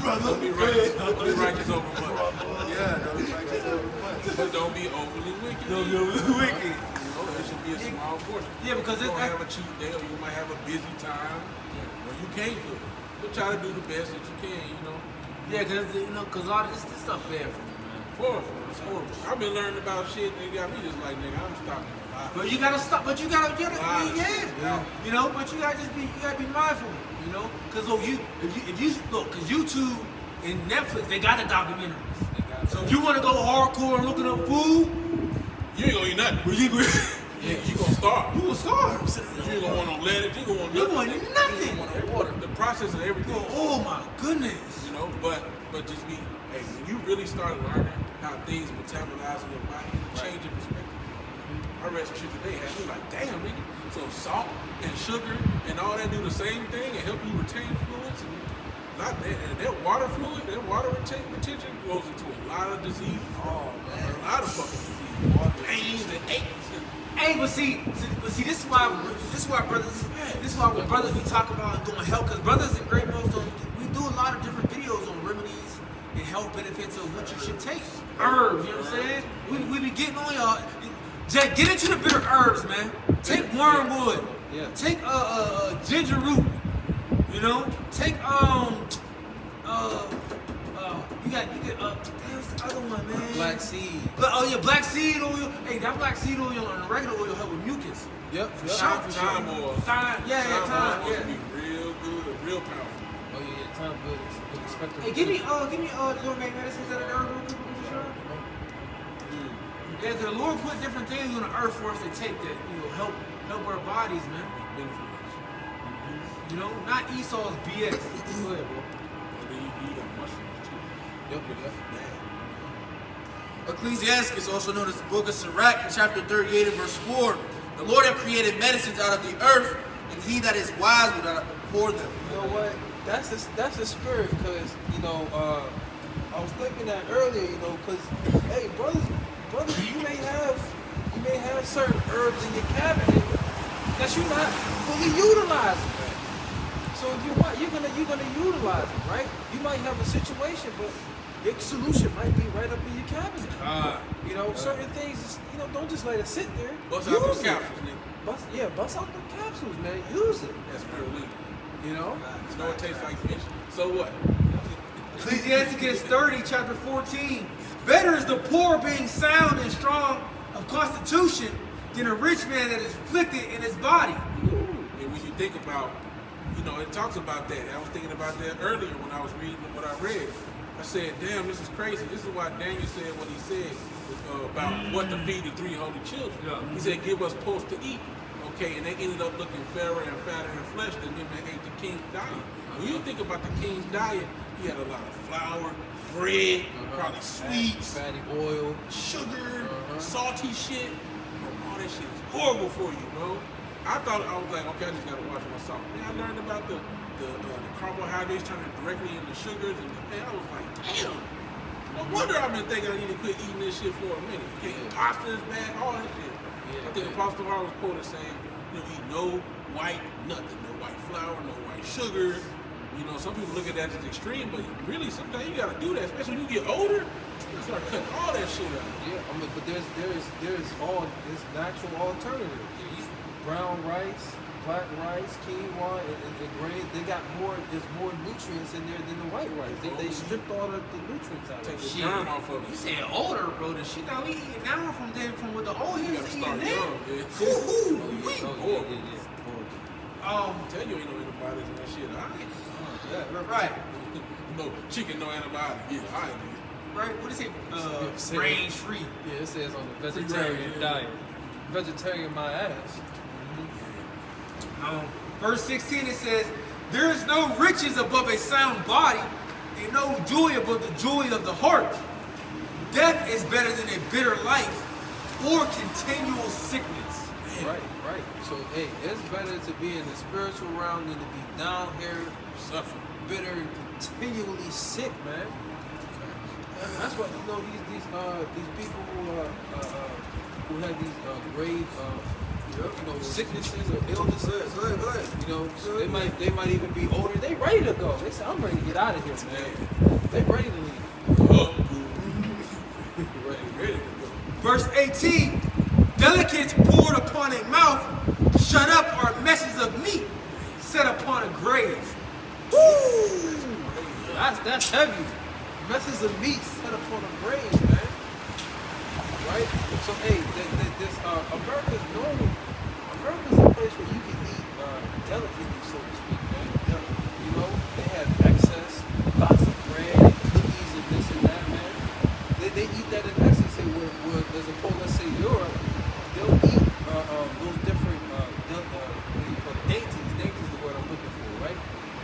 Brother. Don't be righteous over much. Yeah, no, it's like it's over much. But don't be overly wicked. Don't be overly wicked. You know, there should be a small portion. Yeah, because you it's- don't have a cheat day, or you might have a busy time, or you can't cook. But try to do the best that you can, you know. Yeah, cause all this stuff bad for me, man. Horrible. It's horrible. I've been learning about shit. They got me just like, nigga, I'm stopping. But you gotta stop. But you gotta Wow. yeah. You know. But you gotta be mindful. You know, cause look, if you look, cause YouTube and Netflix, they got the documentaries. So if you want to go hardcore and looking up food, You ain't gonna eat nothing. well, you You gonna starve. will starve. You ain't gonna want no lettuce. You gonna want You nothing. want You nothing. ain't want no water. The process of everything. Oh my goodness. You know, but just be, hey, when you really start learning how things metabolize in your body, it'll change your perspective. I read some shit today, had me like, damn, nigga. So salt and sugar and all that do the same thing and help you retain fluids and that water fluid, that water retention goes into a lot of diseases. Oh man, a lot of fucking diseases, pains and aches. Hey, but see, this is why when brothers we talk about doing health, because brothers and great bros we do a lot of different videos on remedies and health benefits of what you should take. Herbs, you know what I'm saying? We be getting on y'all. Jake, get into the bitter herbs, man. Take wormwood. Yeah. Take ginger root. You know? Take you get what's the other one, man? Black seed. Oh yeah, black seed oil. Hey, that black seed oil and regular oil help with mucus. Yep. For Yep. sure. Time oil. Thyme, yeah, Time thyme, oil yeah. be real good and real powerful. Oh yeah, time good. Good expected. Hey, give me Lord made medicines that are there real quick, would you sure? Yeah, the Lord put different things on the earth for us to take that, help our bodies, man. You know, not Esau's BS. Go ahead, bro. And then you got mushrooms too. Yep. Yep. Ecclesiastes, also known as the Book of Sirach, chapter 38 and verse 4. The Lord hath created medicines out of the earth, and he that is wise will not pour them. You know what? That's the spirit, because I was thinking that earlier, because hey, brothers, you may have certain herbs in your cabinet that you're not fully utilizing. So if you want, you're gonna utilize it, right? You might have a situation, but your solution might be right up in your cabinet. Certain things, don't just let it sit there. Bust out those Use it. capsules, nigga. Bust out the capsules, man. Use it. That's spirulina. You know. You know it tastes like fish. So what? Ecclesiastes 30, chapter 14. Better is the poor being sound and strong of constitution than a rich man that is afflicted in his body. And when you think about, it talks about that. I was thinking about that earlier when I was reading what I read. I said, damn, this is crazy. This is why Daniel said what he said about what to feed the three holy children. Yeah. He said, give us post to eat. Okay, and they ended up looking fairer and fatter in flesh than them that ate the king's diet. When you think about the king's diet, he had a lot of flour, bread, probably sweets, Fatty oil. sugar, salty shit. All that shit is horrible for you, bro. I was like, okay, I just gotta watch my salt. Then I learned about the carbohydrates turning directly into sugars, and I was like, damn. No wonder I've been thinking I need to quit eating this shit for a minute. Okay, pasta is bad, all that shit. I think Apostle Hall was quoted saying, eat no white nothing, no white flour, no white sugar. Some people look at that as extreme, but really sometimes you gotta do that, especially when you get older. You start cutting all that shit out. Yeah, but there's natural alternatives. Brown rice, black rice, quinoa, and grains. There's more nutrients in there than the white rice. They stripped all of the nutrients out. Take the Shit. germ off of You it. said older, bro. The shit that we eating now from what the old You heads gotta eating start then. young, yeah. Tell you ain't no antibiotics in that shit. All right. Right. No chicken, no antibiotics. Yeah, all right, nigga. Right. What is it? Yeah, Range free. Yeah, it says on the Free vegetarian range, diet. Vegetarian my ass. Verse 16 it says, there is no riches above a sound body, and no joy above the joy of the heart. Death is better than a bitter life. or continual sickness. Right, right. So hey, it's better to be in the spiritual realm than to be down here Suffering. bitter and continually sick, man. That's what you know. These people who have these grave sicknesses or illnesses. Go ahead. You know, they might even be older. They ready to go. They say, I'm ready to get out of here, man. They ready to leave. Oh. ready to go. Verse 18, delicates poured upon a mouth, shut up are messes of meat, set upon a grave. Woo! That's heavy. Messes of meat set upon a grave, man. Right? So hey, this America's known. America's a place where you can eat delicately, so to speak, man. You know, they have excess, lots of bread, and cookies, and this and that, man. They eat that in excess. Say where as opposed, let's say Europe, they'll eat those different what do you call it? Dainties. Dainties is the word I'm looking for, right?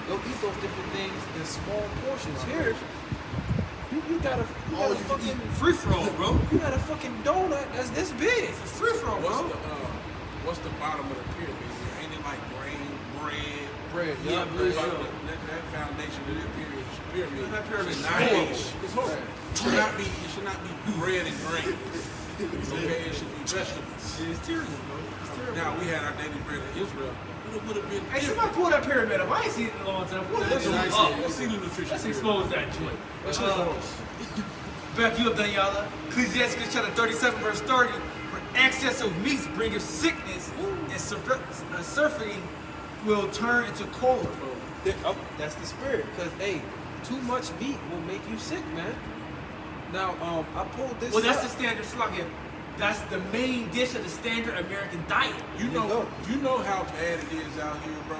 They'll eat those different things in small portions. Here, you got a fucking Free for all, bro. you got a fucking donut that's this big. It's free for all, bro. What's the bottom of the pyramid? Ain't it like grain, bread? Bread, Yeah, bread. bread. That foundation of that pyramid. That pyramid is should not horrible. be- It's horrible. It should not be bread and grain. Okay, it should be vegetables. It's terrible, bro. It's terrible. Now we had our daily bread in Israel. It would have been Hey, different. somebody pull that pyramid up. I ain't seen it in a long time. Pull that joint up. Let's see the nutrition. Let's expose that joint. Back you up, Daniela. Ecclesiastes chapter 37, verse 30. For excess of meats bringeth sickness, and surfeiting will turn into cold. That's the spirit. Because hey, too much meat will make you sick, man. Now, I pulled this. Well, that's the up. standard slugger. That's the main dish of the standard American diet. You There you know, go. you know how bad it is out here, bro.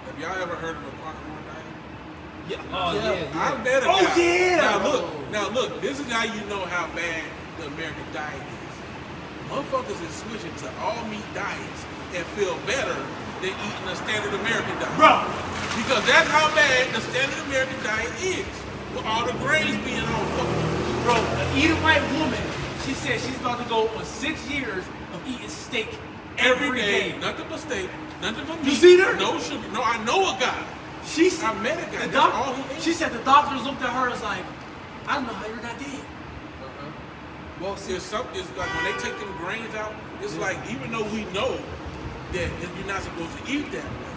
Have y'all ever heard of a carnivore diet? Yeah. Oh, yeah. I met a Oh, guy. yeah. Now look. This is how you know how bad the American diet is. Motherfuckers is switching to all meat diets and feel better than eating a standard American diet. Bro. Because that's how bad the standard American diet is. With all the grains being on fucking. Bro, an eating white woman, she said she's about to go on 6 years of eating steak every day. Nothing but steak. Nothing but meat. You seen her? No sugar. No, I know a guy. She said, I met a guy. the That's all he ate. she said the doctors looked at her and was like, I don't know how you're not dead. Well, see, It's like when they take them grains out, it's like even though we know that you're not supposed to eat that way,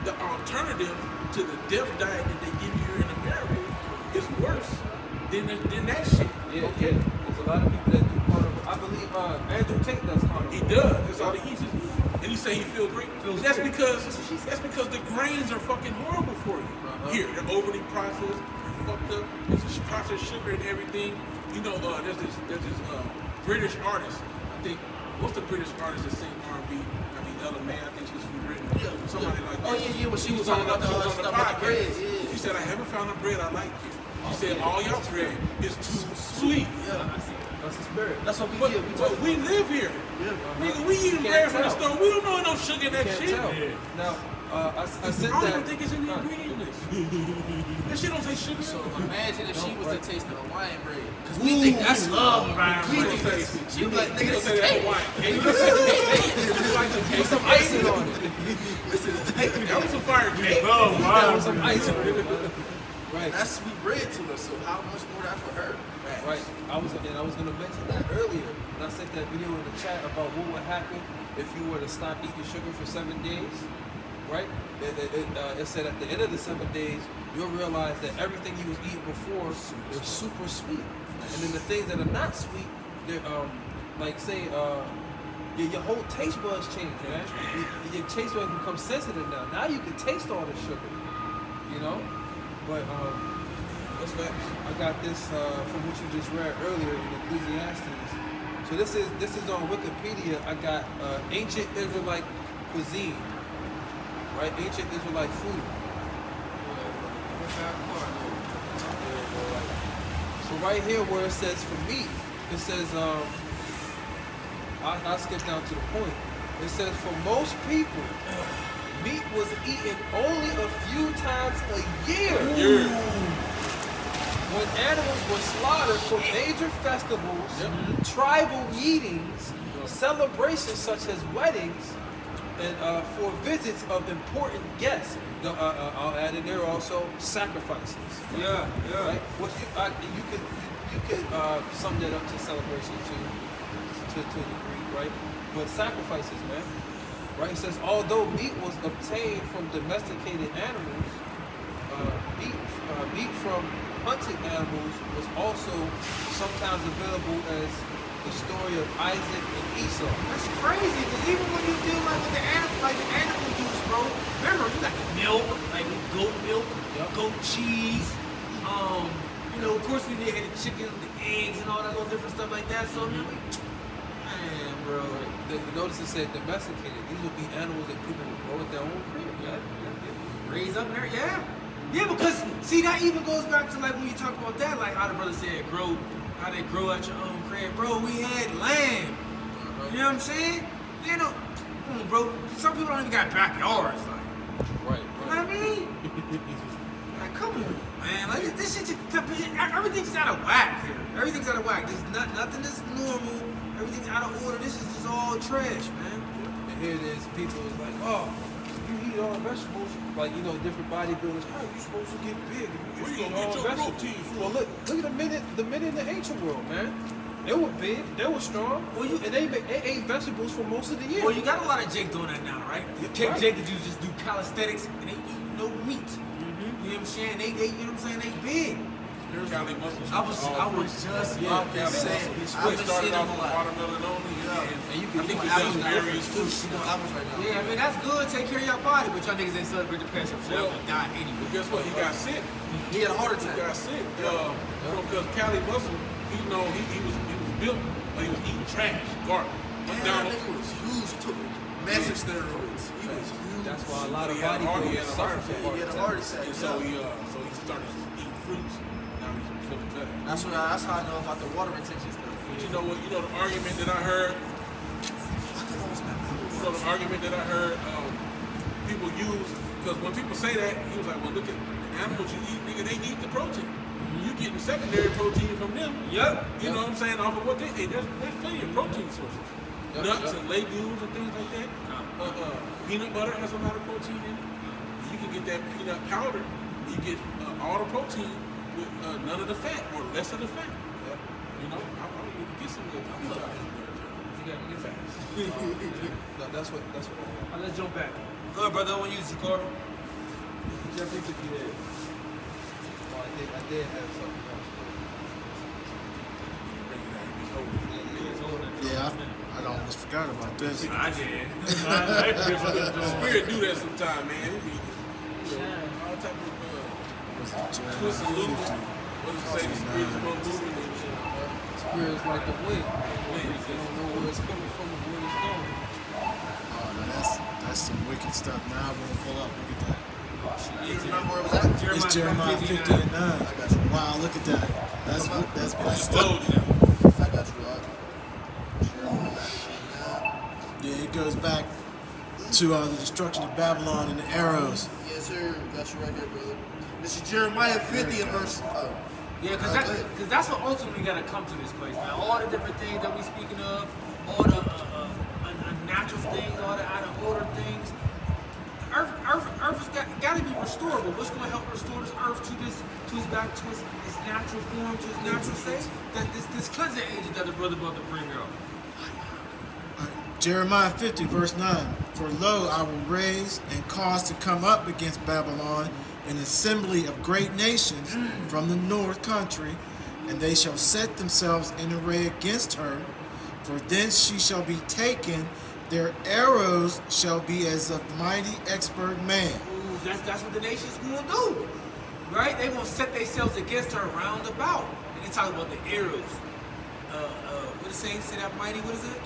the alternative to the death diet that they give you here in America is worse than that shit. yeah. There's a lot of people that do carnivore. I believe Andrew Tate does carnivore. He does. That's all he eats. And he say he feels great. That's because the grains are fucking horrible for you. Here, they're overly processed. They're fucked up. There's this processed sugar and everything. You know, there's this British artist. I think what's the British artist that sing R&B? I mean, Ella May. I think she's from Britain. Somebody like that. Oh, yeah, when she was on talking about the she was on stuff about the bread, podcast. yeah. She said, "I haven't found a bread I like yet." She said, "All y'all bread is too sweet." That's the spirit. That's what we But, did. but we live here. Nigga, we eating bread from the store. We don't know no sugar in that Can't shit. tell. Now, I said I don't that. even think it's in the ingredient list. That shit don't say sugar. So imagine if she was to taste the Hawaiian bread. Because We think that's love, man. we think that's, she was like, nigga, this is Say that cake. Hawaiian cake. Put some icing on it. That was some fire cake. Put some icing on it. Right. That's sweet bread to us, so how much more that for her? Right. I was gonna mention that earlier. And I sent that video in the chat about what would happen if you were to stop eating sugar for 7 days. Right? It said at the end of the 7 days, you'll realize that everything you was eating before was super sweet. And then the things that are not sweet, they're like say your whole taste buds change, man. Your taste buds become sensitive now. Now you can taste all the sugar. You know? But What's that? I got this from what you just read earlier in Ecclesiastes. So this is on Wikipedia. I got ancient Israelite cuisine, right? Ancient Israelite food. So right here where it says for meat, it says I'll skip down to the point. It says for most people, meat was eaten only a few times a year. when animals were slaughtered for major festivals, tribal meetings, celebrations such as weddings, and for visits of important guests. I'll add in there also sacrifices. Yeah, yeah. Right? What you could sum that up to celebration to a degree, right? But sacrifices, man. Right? It says, although meat was obtained from domesticated animals, meat from hunted animals was also sometimes available as the story of Isaac and Esau. That's crazy, because even when you deal with the animal use, bro, remember, you got the milk, like goat milk, goat cheese, of course we had the chicken, the eggs, and all that little different stuff like that, so, man, bro. Notice it said domesticated. These would be animals that people would grow at their own crib. Raise up there, yeah. Yeah, because see that even goes back to like when you talk about that, like how the brother said how they grow at your own crib. Bro, we had land. You know what I'm saying? Bro, some people don't even got backyards, like. Right. You know what I mean? Like, come on, man. Like this shit everything's out of whack here. Everything's out of whack. There's nothing that's normal. Everything's out of order. This is just all trash, man. And here it is, people is like, oh, you eat all vegetables, like, different bodybuilders, how are you supposed to get big? Where you eat gonna all get your vegetables? protein from? Well, look at the men in the ancient world, man. They were big, they were strong, and they ate vegetables for most of the year. Well, you got a lot of Jake doing that now, right? You take Jake that just do calisthenics and they eat no meat. You know what I'm saying? They you know what I'm saying? They big. Cali muscles. I was just about to say, It started off with watermelon only, and you can sell various fruits. yeah, I mean that's good. Take care of your body, but y'all niggas ain't celebrate the Passion. So y'all gonna die anyway. But guess what? He got sick. He had a heart He attack. got sick. Because Cali muscle, he was built, but he was eating trash, garbage. Man, that McDonald's. nigga was huge. He took massive steroids. He was huge. That's why a lot of He had a heart bodybuilders suffer attack. from He had a heart attack. And so he started eating fruits. Now he's feeling better. That's how I know about the water retention stuff. But you know what? You know the argument that I heard. The argument that I heard people use, because when people say that, he was like, "Well, look at the animals you eat, nigga. They eat the protein. You getting secondary protein from them. You know what I'm saying? Off of what they eat. There's plenty of protein sources. Nuts and legumes and things like that. Peanut butter has a lot of protein in it. You can get that peanut powder. You get all the protein with none of the fat or less of the fat. You know, I need to get some of that. You got to get fat. That's what Let's jump back. Go ahead, brother. I want to use the car. Jeffrey took you there. Well, I did have something else. Yeah, I almost forgot about this. I did. Spirit do that sometime, man. It be, all type of twist and loop. What does it say? The spirit is going to move and shit. Spirit's like the wind. You don't know where it's coming from or where it's going. Oh, now that's some wicked stuff. Now I'm gonna pull up. Look at that. You remember where it was at? It's Jeremiah 50 and 9. Wow, look at that. That's messed up. I got you, Lord. Yeah, it goes back to the destruction of Babylon and the arrows. Yes, sir. Got you right there, brother. This is Jeremiah 50 and verse. Yeah, because that's what ultimately got to come to this place, man. All the different things that we speaking of, all the unnatural things, all the out of order things. Earth has got to be restored. But what's going to help restore this earth to its back to its natural form, to its natural state? That this cleansing agent that the brother about to bring up. Jeremiah 50, verse 9. For lo, I will raise and cause to come up against Babylon an assembly of great nations from the north country, and they shall set themselves in array against her. For thence she shall be taken. Their arrows shall be as of mighty expert man. Ooh, that's what the nation's going to do. Right? They're going to set themselves against her round about. And they talk about the arrows. What is it? Say that mighty, what is it?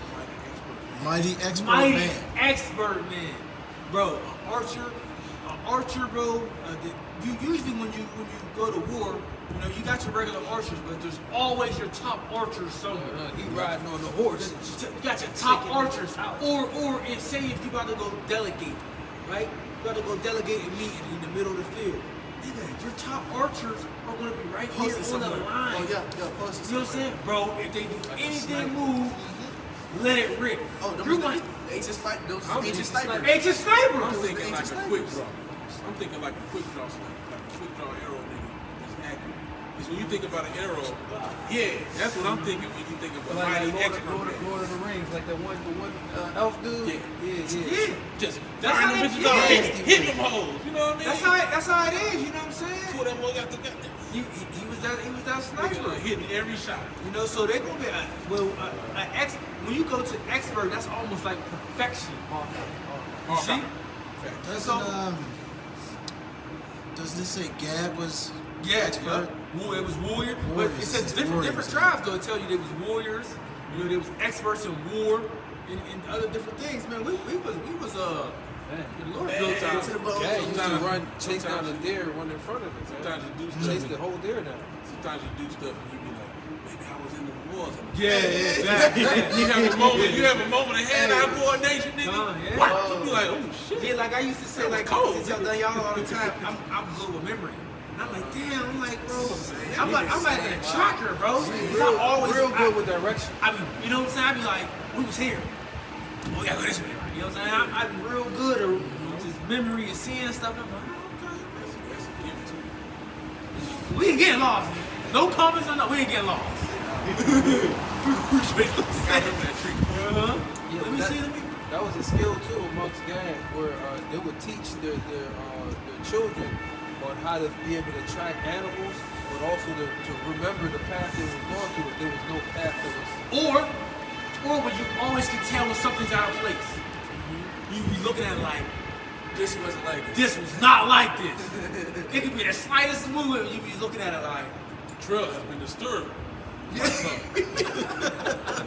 Mighty expert Mighty man. expert man. Bro, archer, bro. You usually when you go to war, you got your regular archers, but there's always your top archers somewhere. He riding on the horse. You got your top archers, or if you about to go delegate, right? You about to go delegate a meeting in the middle of the field. nigga, your top archers are gonna be right here Posted on the somewhere. line. Oh yeah, posted You know what I'm saying? Bro, if they do anything move, let it rip. Oh, them You're was like, the ancient fight. Those I'm ancient thinking snipers. ancient sniper. I'm Those thinking like ancient a quick snipers. draw. I'm thinking like a quick draw, like a quick draw arrow nigga that's accurate. Because when you think about an arrow, yeah, that's what I'm thinking when you think of a Like mighty Lord, expert. Lord, man. Lord of the Rings, like the one elf dude. Yeah. Yeah. Just That's firing how them they bitches do out, it. hit them hoes. You know what I mean? That's how it is. You know what I'm saying? Pull that mug out the gun. He was that Nigga sniper. hitting every shot. You know, so they gonna be when you go to expert, that's almost like perfection. You see? Doesn't it say Gad was Yeah, expert? it was warrior. But Warriors, it says it's different warriors. tribes though. It tell you there was warriors. You know, there was experts in war and other different things. Man, we was the Lord built out. Yeah, you used to Sometimes- chase down sometimes- a deer, run in front of it. Sometimes you do stuff. Chase the whole deer down. Sometimes you do stuff and you be like, maybe I was in the wars. Yeah, exactly. You have a moment. You have a moment of hand-eye coordination, nigga. Yeah. What? You be like, oh shit. Yeah, like I used to say, like I cold. used to tell y'all all the time, I'm good with memory. And I'm like, damn, I'm like, bro, I'm like in a tracker, bro. 'Cause I'm always Real good with direction. I mean, you know what I'm saying? I be like, we was here. Oh, we gotta go this way. You know what I'm saying? I'm real good at just memory and seeing stuff. I'm like, That's a gift to you. we ain't getting lost. No comments on that. We ain't getting lost. Got him that treat. Yeah, Let me see. That was a skill too amongst gangs where they would teach their children on how to be able to track animals, but also to remember the path they were going through if there was no path that was. Or when you always can tell when something's out of place. You be looking at it like, This wasn't like this. this was not like this. It could be the slightest movement. You be looking at it like, The trail has been disturbed.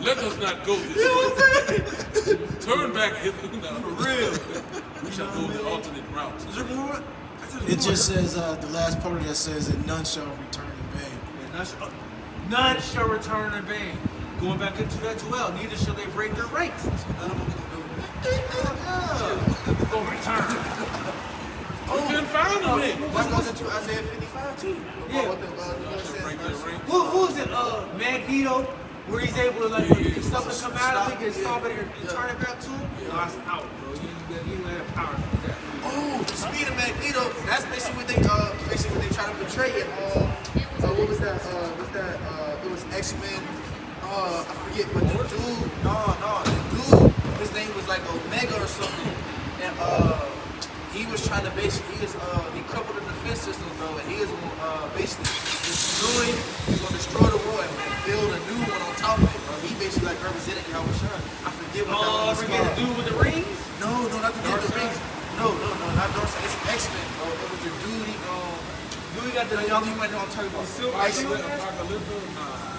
Let us not go this way. Turn back hither. For real. We shall go the alternate route. is there more? It just says the last part of that says that none shall return in vain. None shall return in vain. Going back into that as well. Neither shall they break their ranks. Gonna return. We couldn't find them then. That goes into Isaiah 55 too. Yeah. What the Lord says Break in their verse- ranks. Who is it? Magneto, where he's able to like when stuff to come out of it, get stop it and turn it back to him. No, that's out, bro. You don't have power to do that. Oh, speed of Magneto. That's basically what they try to portray it. What was that? It was X-Men. I forget, but the dude, his name was like Omega or something, and he was trying to he crippled the defense system, bro, and he is basically destroy the world and build a new one on top of it, bro. He basically like represented Yahweh Shai. I forget what that one was Forget to called. do with the rings? No, not the dude with the rings. No, not Darkseid. It's X-Men, bro. It was the dude. You got the Y'all might know what I'm talking about.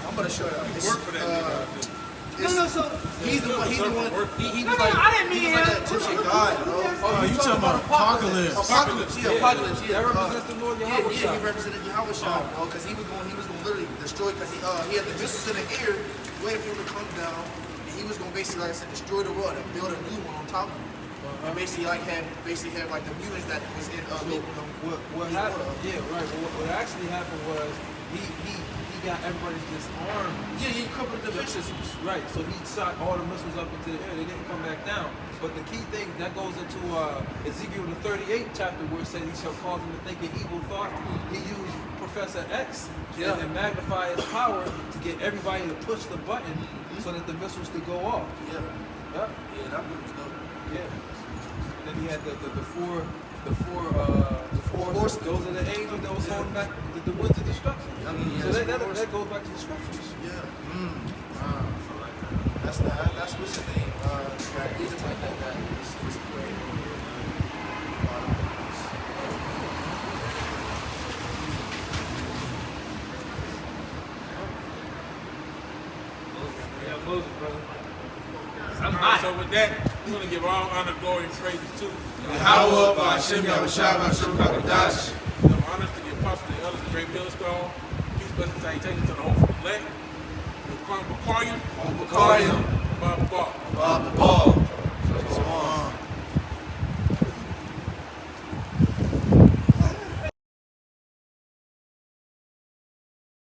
I'm gonna show y'all. It's, Work for that nigga. so He's the one. He was No, like. I didn't mean he was like him. a Egyptian god, bro. Oh, you talking about Apocalypse? Apocalypse. Yeah, Apocalypse. Yeah, That represents the Lord Yahweh Yeah, Shai. he represented Yahweh Shai, bro, because he was going to literally destroy, because he had the missiles in the air, waiting for him to come down, and he was going to basically, like I said, destroy the world and build a new one on top of it. And basically have like the mutants that was in What happened? Yeah, right. But what actually happened was he got everybody disarmed. Yeah, he crippled the defense systems. Right. So he shot all the missiles up into the air. They didn't come back down. But the key thing that goes into Ezekiel the 38th chapter where it says he shall cause them to think an evil thought. He used Professor X and magnify his power to get everybody to push the button so that the missiles could go off. Yeah. Yep. Yeah, that was dope. Yeah. Then he had the four horsemen. Those are the angels that was holding back the winds of destruction. So that goes back to the scriptures. Yeah. That's what's his name. That is like that. It's great. Alright, so with that, we're going to give all honor, glory, and praise to Yahweh, Ba'ashem, Yahushua, Ba'ashem, Kakadash. the honors to the apostle, the elders, the great millstone. Peace, blessings, salutations to the whole elect. The Quran Bakarian. Bakarian. Bob Bark.